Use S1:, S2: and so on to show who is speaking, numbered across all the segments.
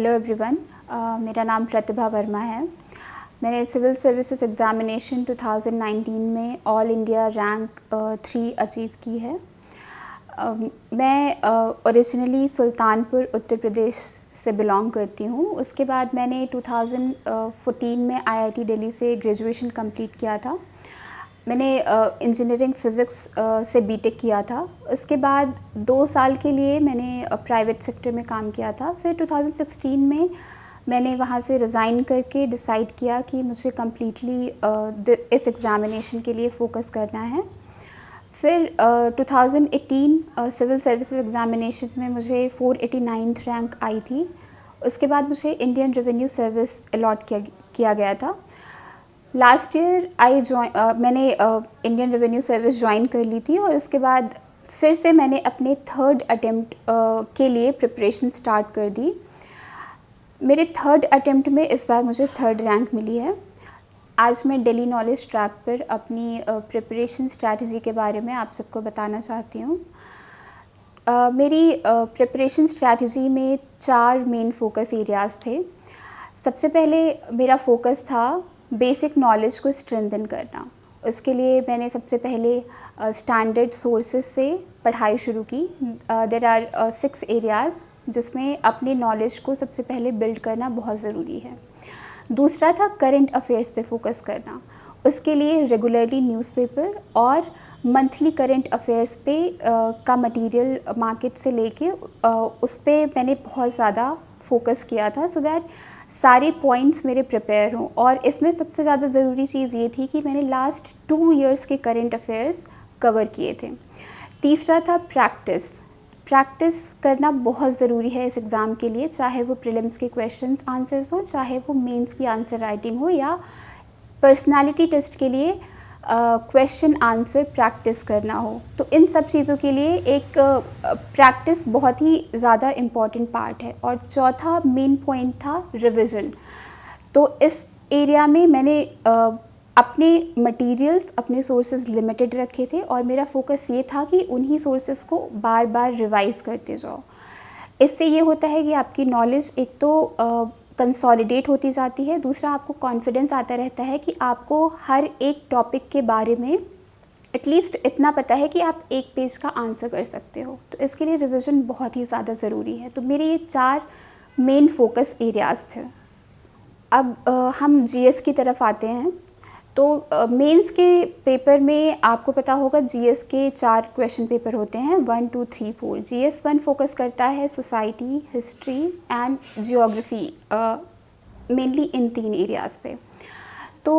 S1: Hello everyone, मेरा नाम प्रतिभा वर्मा है। मैंने सिविल सर्विसेज एग्ज़ामिनेशन 2019 में ऑल इंडिया रैंक 3 अचीव की है। मैं ओरिजिनली सुल्तानपुर उत्तर प्रदेश से बिलोंग करती हूँ। उसके बाद मैंने 2014 में आईआईटी दिल्ली से ग्रेजुएशन कंप्लीट किया था। मैंने इंजीनियरिंग फ़िज़िक्स से बीटेक किया था। उसके बाद 2 साल के लिए मैंने प्राइवेट सेक्टर में काम किया था। फिर 2016 में मैंने वहाँ से रिज़ाइन करके डिसाइड किया कि मुझे कम्प्लीटली इस एग्ज़ामिनेशन के लिए फ़ोकस करना है। फिर 2018 सिविल सर्विसेज एग्ज़ामिनेशन में मुझे 489th रैंक आई थी। उसके बाद मुझे इंडियन रेवेन्यू सर्विस अलॉट किया गया था। लास्ट ईयर मैंने इंडियन रेवेन्यू सर्विस ज्वाइन कर ली थी और उसके बाद फिर से मैंने अपने 3rd अटेम्प्ट के लिए प्रिपरेशन स्टार्ट कर दी। मेरे 3rd अटेम्प्ट में इस बार मुझे 3rd रैंक मिली है। आज मैं डेली नॉलेज ट्रैक पर अपनी प्रिपरेशन स्ट्रैटेजी के बारे में आप सबको बताना चाहती हूँ। मेरी प्रिपरेशन स्ट्रैटेजी में 4 मेन फोकस एरियाज़ थे। सबसे पहले मेरा फोकस था बेसिक नॉलेज को स्ट्रेंथन करना। उसके लिए मैंने सबसे पहले स्टैंडर्ड सोर्सेज से पढ़ाई शुरू की। देयर आर 6 एरियाज़ जिसमें अपने नॉलेज को सबसे पहले बिल्ड करना बहुत ज़रूरी है। दूसरा था करंट अफेयर्स पे फोकस करना। उसके लिए रेगुलरली न्यूज़पेपर और मंथली करंट अफेयर्स पे का मटेरियल मार्केट से लेके उस पे मैंने बहुत ज़्यादा फोकस किया था सो दैट सारे पॉइंट्स मेरे प्रिपेयर हों। और इसमें सबसे ज़्यादा ज़रूरी चीज़ ये थी कि मैंने लास्ट 2 इयर्स के करंट अफेयर्स कवर किए थे। तीसरा था प्रैक्टिस करना बहुत ज़रूरी है इस एग्ज़ाम के लिए, चाहे वो प्रीलिम्स के क्वेश्चंस आंसर्स हो, चाहे वो मेंस की आंसर राइटिंग हो या पर्सनालिटी टेस्ट के लिए क्वेश्चन आंसर प्रैक्टिस करना हो। तो इन सब चीज़ों के लिए एक प्रैक्टिस बहुत ही ज़्यादा इम्पॉर्टेंट पार्ट है। और चौथा मेन पॉइंट था रिवीजन। तो इस एरिया में मैंने अपने मटेरियल्स, अपने सोर्सेज लिमिटेड रखे थे और मेरा फोकस ये था कि उन्हीं सोर्सेज को बार बार रिवाइज़ करते जाओ। इससे ये होता है कि आपकी नॉलेज एक तो कंसोलिडेट होती जाती है, दूसरा आपको कॉन्फिडेंस आता रहता है कि आपको हर एक टॉपिक के बारे में एटलीस्ट इतना पता है कि आप एक पेज का आंसर कर सकते हो। तो इसके लिए रिवीजन बहुत ही ज़्यादा ज़रूरी है। तो मेरे ये 4 मेन फोकस एरियाज़ थे। अब हम जीएस की तरफ आते हैं। तो मेंस के पेपर में आपको पता होगा जीएस के 4 क्वेश्चन पेपर होते हैं, 1 2 3 4। जीएस 1 फोकस करता है society, history and geography, mainly in 3 areas पे। तो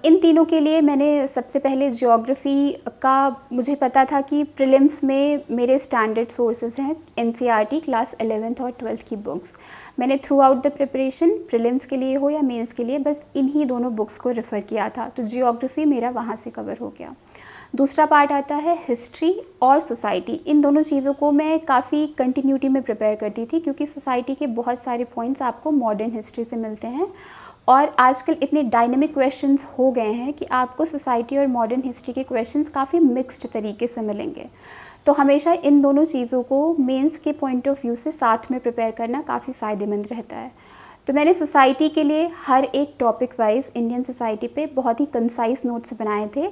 S1: इन तीनों के लिए मैंने सबसे पहले जियोग्राफी का मुझे पता था कि प्रीलिम्स में मेरे स्टैंडर्ड सोर्सेज हैं एनसीईआरटी क्लास 11th और 12th की बुक्स। मैंने through out the preparation, prelims के लिए हो या मेंस के लिए, बस इन्हीं दोनों बुक्स को रेफ़र किया था। तो जियोग्राफी मेरा वहाँ से कवर हो गया। दूसरा पार्ट आता है हिस्ट्री और सोसाइटी। इन दोनों चीज़ों को मैं काफ़ी कंटिन्यूटी में प्रिपेयर करती थी क्योंकि सोसाइटी के बहुत सारे पॉइंट्स आपको मॉडर्न हिस्ट्री से मिलते हैं और आजकल इतने डायनेमिक क्वेश्चंस हो गए हैं कि आपको सोसाइटी और मॉडर्न हिस्ट्री के क्वेश्चंस काफ़ी मिक्स्ड तरीके से मिलेंगे। तो हमेशा इन दोनों चीज़ों को मेंस के पॉइंट ऑफ व्यू से साथ में प्रिपेयर करना काफ़ी फ़ायदेमंद रहता है। तो मैंने सोसाइटी के लिए हर एक टॉपिक वाइज इंडियन सोसाइटी पे बहुत ही कंसाइज नोट्स बनाए थे,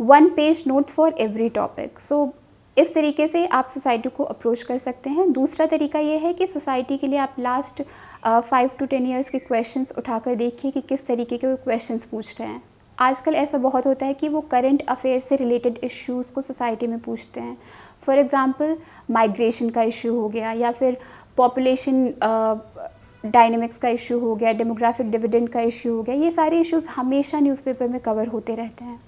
S1: 1 page notes for every topic. So इस तरीके से आप सोसाइटी को अप्रोच कर सकते हैं। दूसरा तरीका ये है कि सोसाइटी के लिए आप लास्ट 5 to 10 ईयर्स के क्वेश्चंस उठाकर देखिए कि किस तरीके के वो क्वेश्चंस पूछ रहे हैं। आजकल ऐसा बहुत होता है कि वो करंट अफेयर से रिलेटेड इश्यूज़ को सोसाइटी में पूछते हैं। फॉर एग्ज़ाम्पल माइग्रेशन का इशू हो गया या फिर पॉपुलेशन डायनेमिक्स का इशू हो गया, डेमोग्राफिक डिविडेंड का इशू हो गया। ये सारे इश्यूज़ हमेशा न्यूज़पेपर में कवर होते रहते हैं।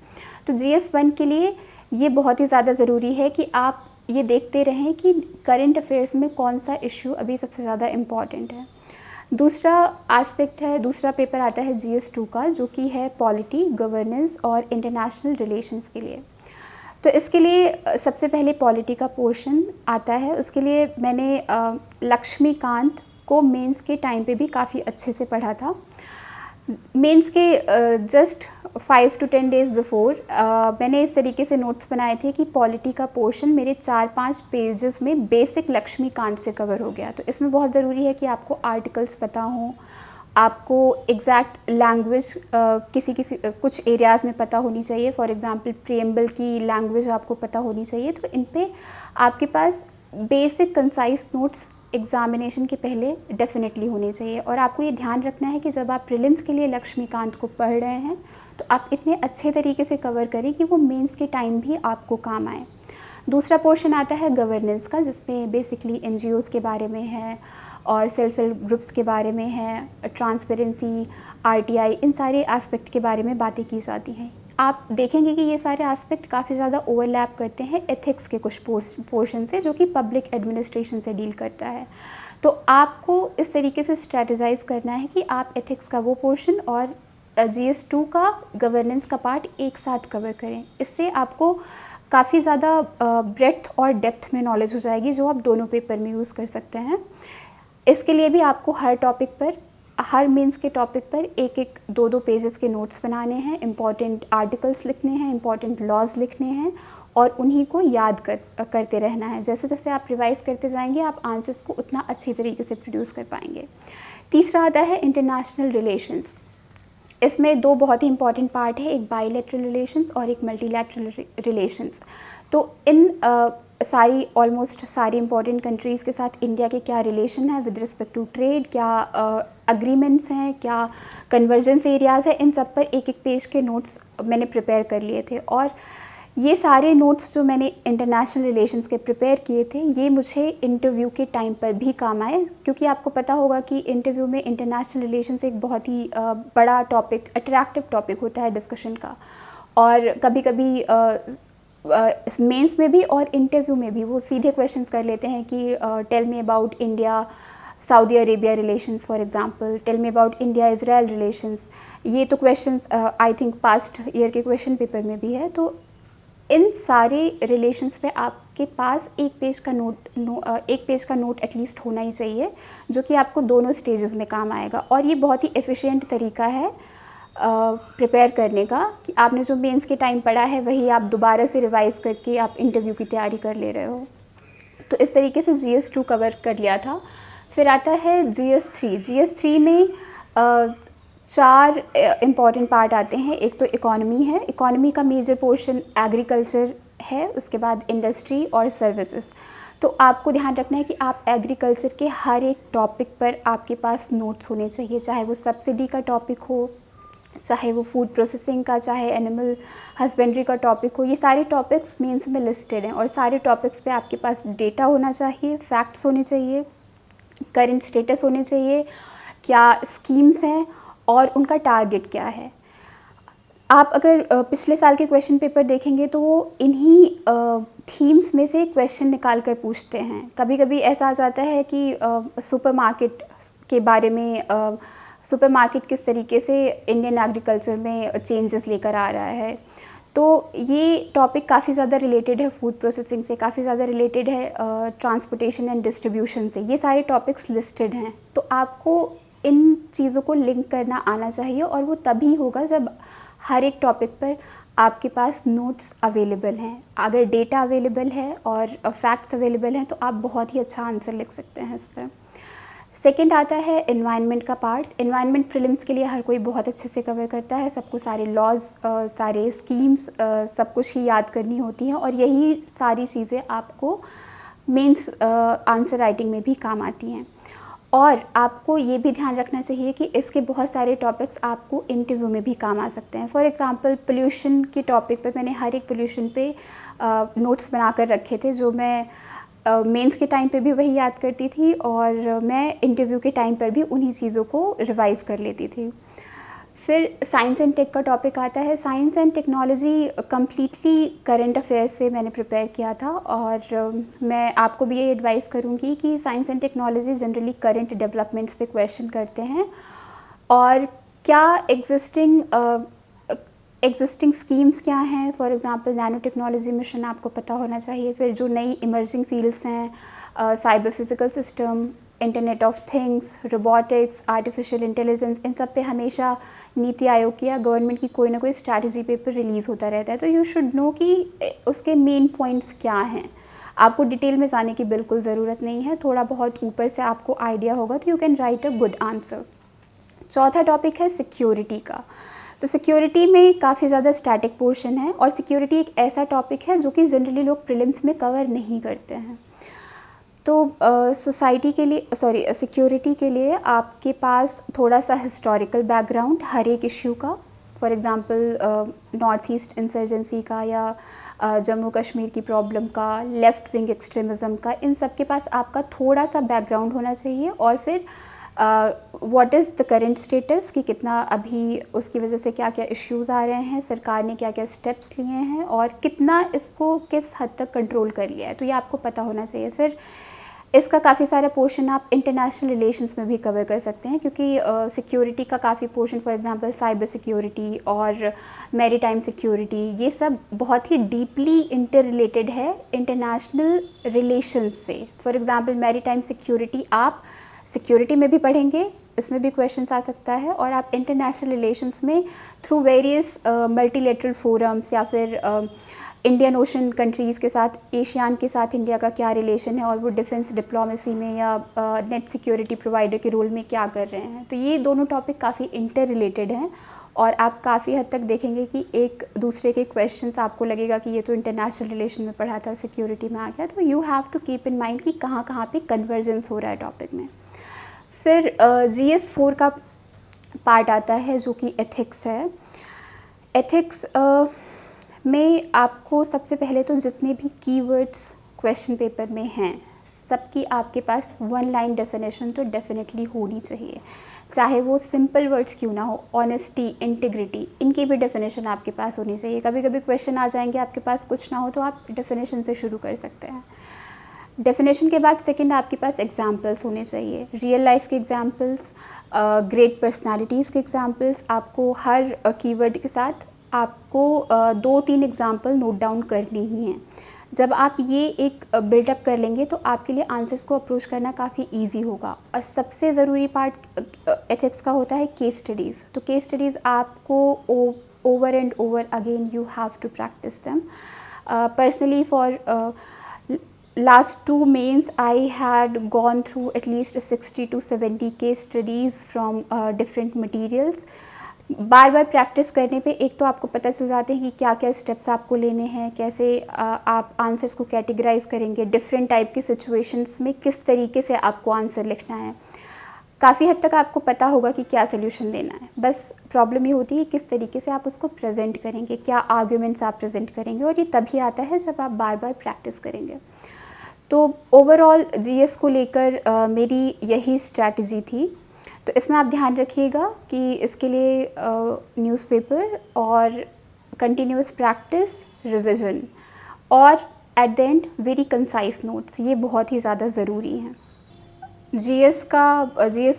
S1: तो जीएस 1 के लिए ये बहुत ही ज़्यादा ज़रूरी है कि आप ये देखते रहें कि करंट अफेयर्स में कौन सा इशू अभी सबसे ज़्यादा इम्पॉर्टेंट है। दूसरा एस्पेक्ट है, दूसरा पेपर आता है जीएस 2 का, जो कि है पॉलिटी, गवर्नेंस और इंटरनेशनल रिलेशंस के लिए। तो इसके लिए सबसे पहले पॉलिटी का पोर्शन आता है। उसके लिए मैंने लक्ष्मीकांत को मेंस के टाइम पे भी काफ़ी अच्छे से पढ़ा था। मेंस के जस्ट 5 to 10 days बिफोर मैंने इस तरीके से नोट्स बनाए थे कि पॉलिटी का पोर्शन मेरे 4-5 पेजेस में बेसिक लक्ष्मीकांत से कवर हो गया। तो इसमें बहुत ज़रूरी है कि आपको आर्टिकल्स पता हों, आपको एग्जैक्ट लैंग्वेज किसी किसी कुछ एरियाज़ में पता होनी चाहिए। फॉर एग्जांपल प्रीएम्बल की लैंग्वेज आपको पता होनी चाहिए। तो इन पे आपके पास बेसिक कंसाइज नोट्स एग्ज़ामिनेशन के पहले डेफिनेटली होने चाहिए। और आपको ये ध्यान रखना है कि जब आप प्रीलिम्स के लिए लक्ष्मीकांत को पढ़ रहे हैं तो आप इतने अच्छे तरीके से कवर करें कि वो मेंस के टाइम भी आपको काम आए। दूसरा पोर्शन आता है गवर्नेंस का, जिसमें बेसिकली एनजीओज़ के बारे में है और सेल्फ हेल्प ग्रुप्स के बारे में है, ट्रांसपेरेंसी, आरटीआई, इन सारे एस्पेक्ट के बारे में बातें की जाती हैं। आप देखेंगे कि ये सारे एस्पेक्ट काफ़ी ज़्यादा ओवरलैप करते हैं एथिक्स के कुछ पोर्शन से, जो कि पब्लिक एडमिनिस्ट्रेशन से डील करता है। तो आपको इस तरीके से स्ट्रेटजाइज करना है कि आप एथिक्स का वो पोर्शन और GS2 का गवर्नेंस का पार्ट एक साथ कवर करें। इससे आपको काफ़ी ज़्यादा ब्रेड्थ और डेप्थ में नॉलेज हो जाएगी, जो आप दोनों पेपर में यूज़ कर सकते हैं। इसके लिए भी आपको हर मेंस के टॉपिक पर एक एक 2-2 पेजेस के नोट्स बनाने हैं, इंपॉर्टेंट आर्टिकल्स लिखने हैं, इंपॉर्टेंट लॉज लिखने हैं और उन्हीं को याद करते रहना है। जैसे जैसे आप रिवाइज़ करते जाएंगे आप आंसर्स को उतना अच्छी तरीके से प्रोड्यूस कर पाएंगे। तीसरा आता है इंटरनेशनल रिलेशंस। इसमें 2 बहुत ही इंपॉर्टेंट पार्ट है, एक बायलैटरल रिलेशंस और एक मल्टीलैटरल रिलेशंस। तो इन ऑलमोस्ट सारी इंपॉर्टेंट कंट्रीज़ के साथ इंडिया के क्या रिलेशन है विद रिस्पेक्ट टू ट्रेड, क्या अग्रीमेंट्स हैं, क्या कन्वर्जेंस एरियाज़ है, इन सब पर एक एक पेज के नोट्स मैंने प्रिपेयर कर लिए थे। और ये सारे नोट्स जो मैंने इंटरनेशनल रिलेशंस के प्रिपेयर किए थे, ये मुझे इंटरव्यू के टाइम पर भी काम आए, क्योंकि आपको पता होगा कि इंटरव्यू में इंटरनेशनल रिलेशंस एक बहुत ही बड़ा टॉपिक, अट्रैक्टिव टॉपिक होता है डिस्कशन का। और कभी कभी मेंस में भी और इंटरव्यू में भी वो सीधे क्वेश्चंस कर लेते हैं कि tell me about India Saudi Arabia relations, for example tell me about India Israel relations. ये तो questions I think past year के क्वेश्चन पेपर में भी है। तो इन सारे रिलेशंस पे आपके पास एक पेज का नोट एटलीस्ट होना ही चाहिए, जो कि आपको दोनों स्टेजेस में काम आएगा। और ये बहुत ही एफिशिएंट तरीका है प्रिपेयर करने का कि आपने जो मेंस के टाइम पढ़ा है वही आप दोबारा से रिवाइज़ करके आप इंटरव्यू की तैयारी कर ले रहे हो। तो इस तरीके से GS2 कवर कर लिया था। फिर आता है GS3 में 4 इम्पॉर्टेंट पार्ट आते हैं। एक तो इकॉनमी है, इकॉनमी का मेजर पोर्शन एग्रीकल्चर है, उसके बाद इंडस्ट्री और सर्विसेज। तो आपको ध्यान रखना है कि आप एग्रीकल्चर के हर एक टॉपिक पर आपके पास नोट्स होने चाहिए, चाहे वो सब्सिडी का टॉपिक हो, चाहे वो फूड प्रोसेसिंग का, चाहे एनिमल हस्बेंड्री का टॉपिक हो। ये सारे टॉपिक्स मेंस में लिस्टेड हैं और सारे टॉपिक्स पे आपके पास डेटा होना चाहिए, फैक्ट्स होने चाहिए, करंट स्टेटस होने चाहिए, क्या स्कीम्स हैं और उनका टारगेट क्या है। आप अगर पिछले साल के क्वेश्चन पेपर देखेंगे तो वो इन्हीं थीम्स में से क्वेश्चन निकाल कर पूछते हैं। कभी कभी ऐसा आ जाता है कि सुपरमार्केट के बारे में, सुपरमार्केट किस तरीके से इंडियन एग्रीकल्चर में चेंजेस लेकर आ रहा है। तो ये टॉपिक काफ़ी ज़्यादा रिलेटेड है फूड प्रोसेसिंग से, काफ़ी ज़्यादा रिलेटेड है ट्रांसपोर्टेशन एंड डिस्ट्रीब्यूशन से। ये सारे टॉपिक्स लिस्टेड हैं। तो आपको इन चीज़ों को लिंक करना आना चाहिए और वो तभी होगा जब हर एक टॉपिक पर आपके पास नोट्स अवेलेबल हैं। अगर डेटा अवेलेबल है और फैक्ट्स अवेलेबल हैं तो आप बहुत ही अच्छा आंसर लिख सकते हैं इस पर। सेकेंड आता है एनवायरनमेंट का पार्ट। एनवायरनमेंट प्रीलिम्स के लिए हर कोई बहुत अच्छे से कवर करता है, सबको सारे लॉज, सारे स्कीम्स, सब कुछ ही याद करनी होती हैं और यही सारी चीज़ें आपको मेंस आंसर राइटिंग में भी काम आती हैं। और आपको ये भी ध्यान रखना चाहिए कि इसके बहुत सारे टॉपिक्स आपको इंटरव्यू में भी काम आ सकते हैं। फॉर एग्ज़ाम्पल पोल्यूशन के टॉपिक पर मैंने हर एक पोल्यूशन पे नोट्स बना कर रखे थे, जो मैं मेंस के टाइम पे भी वही याद करती थी और मैं इंटरव्यू के टाइम पर भी उन्हीं चीज़ों को रिवाइज़ कर लेती थी। फिर साइंस एंड टेक का टॉपिक आता है। Science and technology completely current affairs से मैंने प्रिपेयर किया था और मैं आपको भी ये एडवाइस करूँगी कि science and technology generally current developments पे क्वेश्चन करते हैं और क्या एग्जिस्टिंग स्कीम्स क्या हैं। For example nanotechnology mission आपको पता होना चाहिए। फिर जो नई इमर्जिंग फील्ड्स हैं, cyber physical system, internet of things, robotics, artificial intelligence, इन सब पे हमेशा नीति आयोग की या गवर्नमेंट की कोई ना कोई स्ट्रैटेजी पेपर रिलीज़ होता रहता है। तो यू शुड नो कि उसके मेन पॉइंट्स क्या हैं। आपको डिटेल में जाने की बिल्कुल ज़रूरत नहीं है, थोड़ा बहुत ऊपर से आपको आइडिया होगा तो you can write a good answer. चौथा टॉपिक है सिक्योरिटी का। तो सिक्योरिटी में काफ़ी ज़्यादा स्टैटिक पोर्शन है और सिक्योरिटी एक ऐसा टॉपिक है जो कि जनरली लोग प्रीलिम्स में कवर नहीं करते हैं। तो सोसाइटी के लिए सिक्योरिटी के लिए आपके पास थोड़ा सा हिस्टोरिकल बैकग्राउंड हर एक इश्यू का, for example north east insurgency का या जम्मू कश्मीर की प्रॉब्लम का, लेफ़्ट विंग एक्सट्रीमिज़म का, इन सब के पास आपका थोड़ा सा बैकग्राउंड होना चाहिए। और फिर what is the current status कि कितना अभी उसकी वजह से क्या क्या इश्यूज़ आ रहे हैं, सरकार ने क्या क्या स्टेप्स लिए हैं और कितना इसको किस हद तक कंट्रोल कर लिया है, तो ये आपको पता होना चाहिए। फिर इसका काफ़ी सारा पोर्शन आप इंटरनेशनल रिलेशंस में भी कवर कर सकते हैं, क्योंकि सिक्योरिटी का काफ़ी portion, for example cyber security और मैरीटाइम सिक्योरिटी, ये सब बहुत ही डीपली इंटर रिलेटेड है इंटरनेशनल रिलेशंस से। फॉर एग्जांपल मैरीटाइम सिक्योरिटी आप सिक्योरिटी में भी पढ़ेंगे, इसमें भी क्वेश्चंस आ सकता है, और आप इंटरनेशनल रिलेशंस में थ्रू वेरियस मल्टीलेटरल फोरम्स या फिर इंडियन ओशन कंट्रीज़ के साथ, एशियान के साथ इंडिया का क्या रिलेशन है और वो डिफेंस डिप्लोमेसी में या नेट सिक्योरिटी प्रोवाइडर के रोल में क्या कर रहे हैं। तो ये दोनों टॉपिक काफ़ी इंटर रिलेटेड हैं और आप काफ़ी हद तक देखेंगे कि एक दूसरे के क्वेश्चंस आपको लगेगा कि ये तो इंटरनेशनल रिलेशन में पढ़ा था, सिक्योरिटी में आ गया। तो you have to keep in mind कि कहाँ कहाँ पे कन्वर्जेंस हो रहा है टॉपिक में। फिर GS 4 का पार्ट आता है जो कि एथिक्स है। एथिक्स में आपको सबसे पहले तो जितने भी कीवर्ड्स क्वेश्चन पेपर में हैं सबकी आपके पास वन लाइन डेफिनेशन तो डेफिनेटली होनी चाहिए, चाहे वो सिंपल वर्ड्स क्यों ना हो। ऑनेस्टी, इंटीग्रिटी, इनकी भी डेफिनेशन आपके पास होनी चाहिए। कभी कभी क्वेश्चन आ जाएंगे आपके पास कुछ ना हो तो आप डेफिनेशन से शुरू कर सकते हैं। डेफिनेशन के बाद सेकंड आपके पास एग्जाम्पल्स होने चाहिए, रियल लाइफ के एग्जाम्पल्स, ग्रेट पर्सनालिटीज़ के एग्जाम्पल्स। आपको हर कीवर्ड के साथ आपको 2-3 एग्जाम्पल नोट डाउन करने ही हैं। जब आप ये एक बिल्डअप कर लेंगे तो आपके लिए आंसर्स को अप्रोच करना काफ़ी इजी होगा। और सबसे ज़रूरी पार्ट एथिक्स का होता है केस स्टडीज़। तो केस स्टडीज़ आपको over and over again you have to practise them. Personally for last 2 mains I had gone through at least 60 to 70 case studies from different materials। Bar bar practice करने पे एक तो आपको पता चल जाते हैं कि क्या क्या स्टेप्स आपको लेने हैं, कैसे आप आंसर्स को कैटेगराइज करेंगे, डिफरेंट टाइप की सिचुएशंस में किस तरीके से आपको आंसर लिखना है। काफ़ी हद तक आपको पता होगा कि क्या सोल्यूशन देना है, बस प्रॉब्लम ये होती है किस तरीके से आप उसको प्रेजेंट करेंगे, क्या आर्ग्यूमेंट्स आप प्रेजेंट करेंगे, और ये तभी आता है जब आप बार बार प्रैक्टिस करेंगे। तो ओवरऑल GS को लेकर मेरी यही स्ट्रैटेजी थी। तो इसमें आप ध्यान रखिएगा कि इसके लिए न्यूज़पेपर और कंटिन्यूस प्रैक्टिस, रिवीजन और at the end very concise notes, ये बहुत ही ज़्यादा ज़रूरी हैं। GS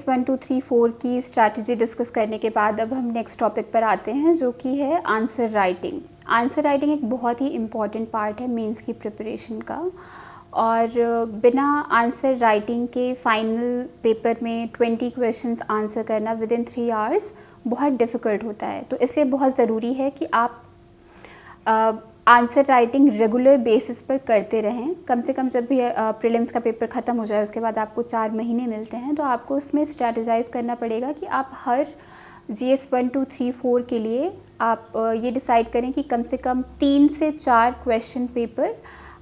S1: 1, 2, 3, 4 की स्ट्रैटेजी डिस्कस करने के बाद अब हम नेक्स्ट टॉपिक पर आते हैं जो कि है आंसर राइटिंग। आंसर राइटिंग एक बहुत ही इम्पॉर्टेंट पार्ट है मेंस की प्रिपरेशन का, और बिना आंसर राइटिंग के फाइनल पेपर में 20 क्वेश्चंस आंसर करना विद इन 3 आवर्स बहुत डिफ़िकल्ट होता है। तो इसलिए बहुत ज़रूरी है कि आप आंसर राइटिंग रेगुलर बेसिस पर करते रहें। कम से कम जब भी प्रीलिम्स का पेपर ख़त्म हो जाए उसके बाद आपको 4 महीने मिलते हैं, तो आपको उसमें स्ट्रैटेजाइज़ करना पड़ेगा कि आप हर GS 1, 2, 3, 4 के लिए आप ये डिसाइड करें कि कम से कम 3 से 4 क्वेश्चन पेपर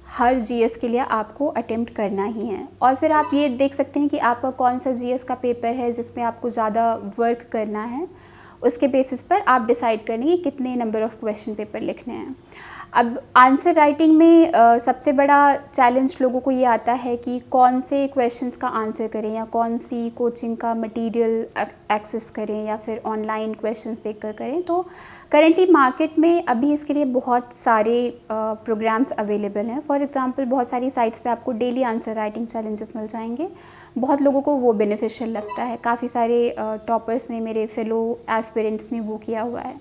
S1: हर GS के लिए आपको अटेम्प्ट करना ही है। और फिर आप ये देख सकते हैं कि आपका कौन सा GS का पेपर है जिसमें आपको ज़्यादा वर्क करना है, उसके बेसिस पर आप डिसाइड करें कि कितने नंबर ऑफ़ क्वेश्चन पेपर लिखने हैं। अब आंसर राइटिंग में सबसे बड़ा चैलेंज लोगों को ये आता है कि कौन से क्वेश्चंस का आंसर करें या कौन सी कोचिंग का मटेरियल एक्सेस करें या फिर ऑनलाइन क्वेश्चंस देखकर करें। तो करेंटली मार्केट में अभी इसके लिए बहुत सारे प्रोग्राम्स अवेलेबल हैं। फॉर एग्जांपल बहुत सारी साइट्स पे आपको डेली आंसर राइटिंग चैलेंजेस मिल जाएंगे, बहुत लोगों को वो बेनिफिशियल लगता है। काफ़ी सारे टॉपर्स ने, मेरे फेलो एस्पिरेंट्स ने वो किया हुआ है।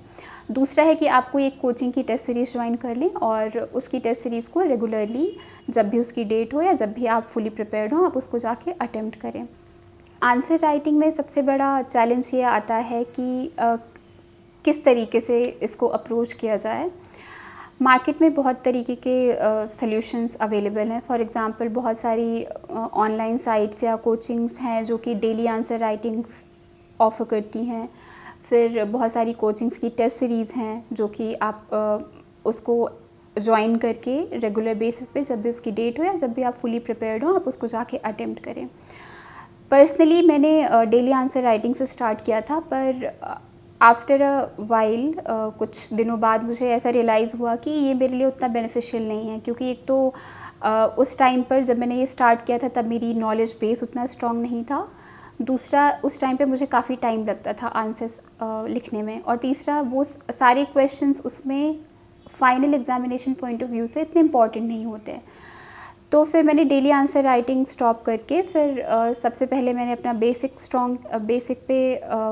S1: दूसरा है कि आपको एक कोचिंग की टेस्ट सीरीज़ ज्वाइन कर लें और उसकी टेस्ट सीरीज़ को रेगुलरली जब भी उसकी डेट हो या जब भी आप फुली प्रिपेयर्ड हो आप उसको जाके अटेम्प्ट करें। आंसर राइटिंग में सबसे बड़ा चैलेंज ये आता है कि किस तरीके से इसको अप्रोच किया जाए। मार्केट में बहुत तरीके के सॉल्यूशंस अवेलेबल हैं। फॉर एग्ज़ाम्पल बहुत सारी ऑनलाइन साइट्स या कोचिंग्स हैं जो कि डेली आंसर राइटिंग्स ऑफ़र करती हैं। फिर बहुत सारी कोचिंग्स की टेस्ट सीरीज़ हैं जो कि आप उसको ज्वाइन करके रेगुलर बेसिस पे जब भी उसकी डेट हो या जब भी आप फुली प्रिपेयर्ड हो आप उसको जाके अटेम्प्ट करें। पर्सनली मैंने डेली आंसर राइटिंग से स्टार्ट किया था, पर आफ्टर अ वाइल कुछ दिनों बाद मुझे ऐसा रियलाइज़ हुआ कि ये मेरे लिए उतना बेनिफिशियल नहीं है, क्योंकि एक तो उस टाइम पर जब मैंने ये स्टार्ट किया था तब मेरी नॉलेज बेस उतना स्ट्रॉन्ग नहीं था। दूसरा, उस टाइम पे मुझे काफ़ी टाइम लगता था आंसर्स लिखने में, और तीसरा वो सारे क्वेश्चंस उसमें final examination point of view से इतने इम्पॉर्टेंट नहीं होते। तो फिर मैंने डेली आंसर राइटिंग स्टॉप करके फिर सबसे पहले मैंने अपना बेसिक पे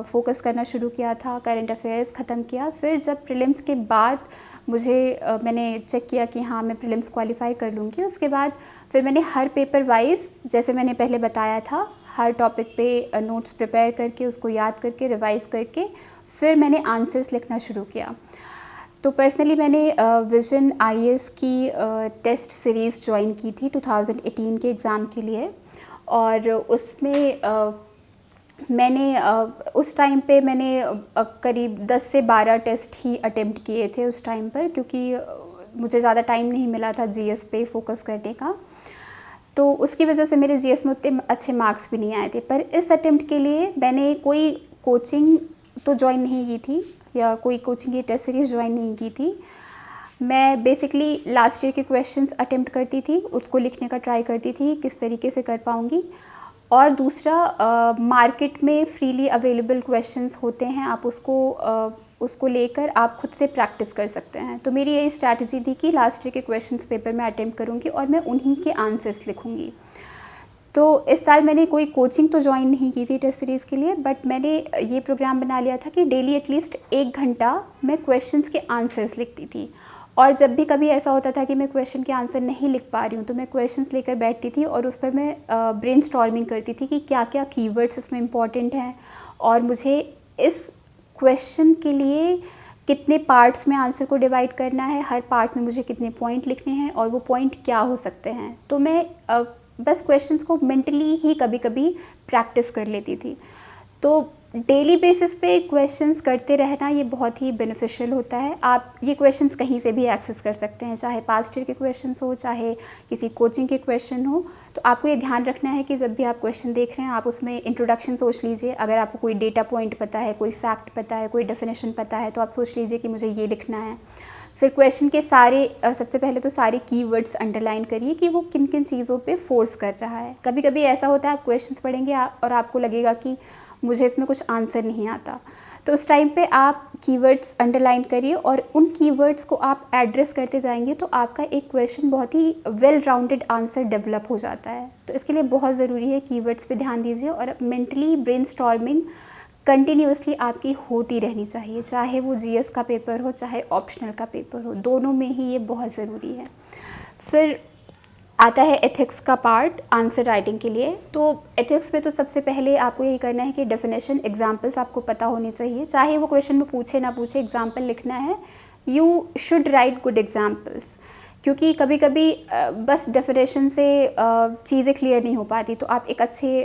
S1: फोकस करना शुरू किया था, करंट अफेयर्स ख़त्म किया। फिर जब प्रीलिम्स के बाद मैंने चेक किया कि हाँ मैं प्रीलिम्स क्वालिफाई कर लूँगी, उसके बाद फिर मैंने हर पेपर वाइज, जैसे मैंने पहले बताया था, हर टॉपिक पे नोट्स प्रिपेयर करके उसको याद करके रिवाइज़ करके फिर मैंने आंसर्स लिखना शुरू किया। तो पर्सनली मैंने विजन आईएएस की टेस्ट सीरीज़ ज्वाइन की थी 2018 के एग्ज़ाम के लिए, और उसमें मैंने उस टाइम पे मैंने करीब 10 से 12 टेस्ट ही अटेम्प्ट किए थे उस टाइम पर, क्योंकि मुझे ज़्यादा टाइम नहीं मिला था जीएस पे फोकस करने का। तो उसकी वजह से मेरे जीएस में उतने अच्छे मार्क्स भी नहीं आए थे। पर इस अटेम्प्ट के लिए मैंने कोई कोचिंग तो ज्वाइन नहीं की थी या कोई कोचिंग की टेस्ट सीरीज़ ज्वाइन नहीं की थी। मैं बेसिकली लास्ट ईयर के क्वेश्चंस अटेम्प्ट करती थी, उसको लिखने का ट्राई करती थी किस तरीके से कर पाऊँगी। और दूसरा, मार्केट में फ्रीली अवेलेबल क्वेश्चंस होते हैं, आप उसको लेकर आप खुद से प्रैक्टिस कर सकते हैं। तो मेरी यही स्ट्रैटेजी थी कि लास्ट ईयर के क्वेश्चंस पेपर में अटेम्प्ट करूँगी और मैं उन्हीं के आंसर्स लिखूँगी। तो इस साल मैंने कोई कोचिंग तो ज्वाइन नहीं की थी टेस्ट सीरीज़ के लिए, बट मैंने ये प्रोग्राम बना लिया था कि डेली एटलीस्ट 1 घंटा मैं क्वेश्चंस के आंसर्स लिखती थी। और जब भी कभी ऐसा होता था कि मैं क्वेश्चन के आंसर नहीं लिख पा रही हूँ, तो मैं क्वेश्चंस लेकर बैठती थी और उस पर मैं ब्रेनस्टॉर्मिंग करती थी कि क्या क्या कीवर्ड्स इसमें इम्पॉर्टेंट हैं और मुझे इस क्वेश्चन के लिए कितने पार्ट्स में आंसर को डिवाइड करना है, हर पार्ट में मुझे कितने पॉइंट लिखने हैं और वो पॉइंट क्या हो सकते हैं। तो मैं बस क्वेश्चंस को मेंटली ही कभी कभी प्रैक्टिस कर लेती थी। तो डेली बेसिस पे क्वेश्चंस करते रहना ये बहुत ही बेनिफिशियल होता है। आप ये क्वेश्चंस कहीं से भी एक्सेस कर सकते हैं, चाहे पास्ट ईयर के क्वेश्चंस हो, चाहे किसी कोचिंग के क्वेश्चन हो। तो आपको ये ध्यान रखना है कि जब भी आप क्वेश्चन देख रहे हैं आप उसमें इंट्रोडक्शन सोच लीजिए। अगर आपको कोई डेटा पॉइंट पता है, कोई फैक्ट पता है, कोई डेफिनेशन पता है, तो आप सोच लीजिए कि मुझे ये लिखना है। फिर क्वेश्चन के सबसे पहले तो सारे कीवर्ड्स अंडरलाइन करिए कि वो किन किन चीज़ों पे फोर्स कर रहा है। कभी कभी ऐसा होता है आप क्वेश्चंस पढ़ेंगे और आपको लगेगा कि मुझे इसमें कुछ आंसर नहीं आता, तो उस टाइम पे आप कीवर्ड्स अंडरलाइन करिए और उन कीवर्ड्स को आप एड्रेस करते जाएंगे तो आपका एक क्वेश्चन बहुत ही वेल राउंडेड आंसर डेवलप हो जाता है। तो इसके लिए बहुत ज़रूरी है कीवर्ड्स पे ध्यान दीजिए और मेंटली ब्रेनस्टॉर्मिंग कंटिन्यूअसली आपकी होती रहनी चाहिए, चाहे वो जीएस का पेपर हो चाहे ऑप्शनल का पेपर हो, दोनों में ही ये बहुत ज़रूरी है। फिर आता है एथिक्स का पार्ट आंसर राइटिंग के लिए। तो एथिक्स में तो सबसे पहले आपको यही करना है कि डेफिनेशन, एग्जांपल्स आपको पता होने चाहिए, चाहे वो क्वेश्चन में पूछे ना पूछे, एग्जांपल लिखना है। You should write good examples, क्योंकि कभी कभी बस डेफिनेशन से चीज़ें क्लियर नहीं हो पाती, तो आप एक अच्छे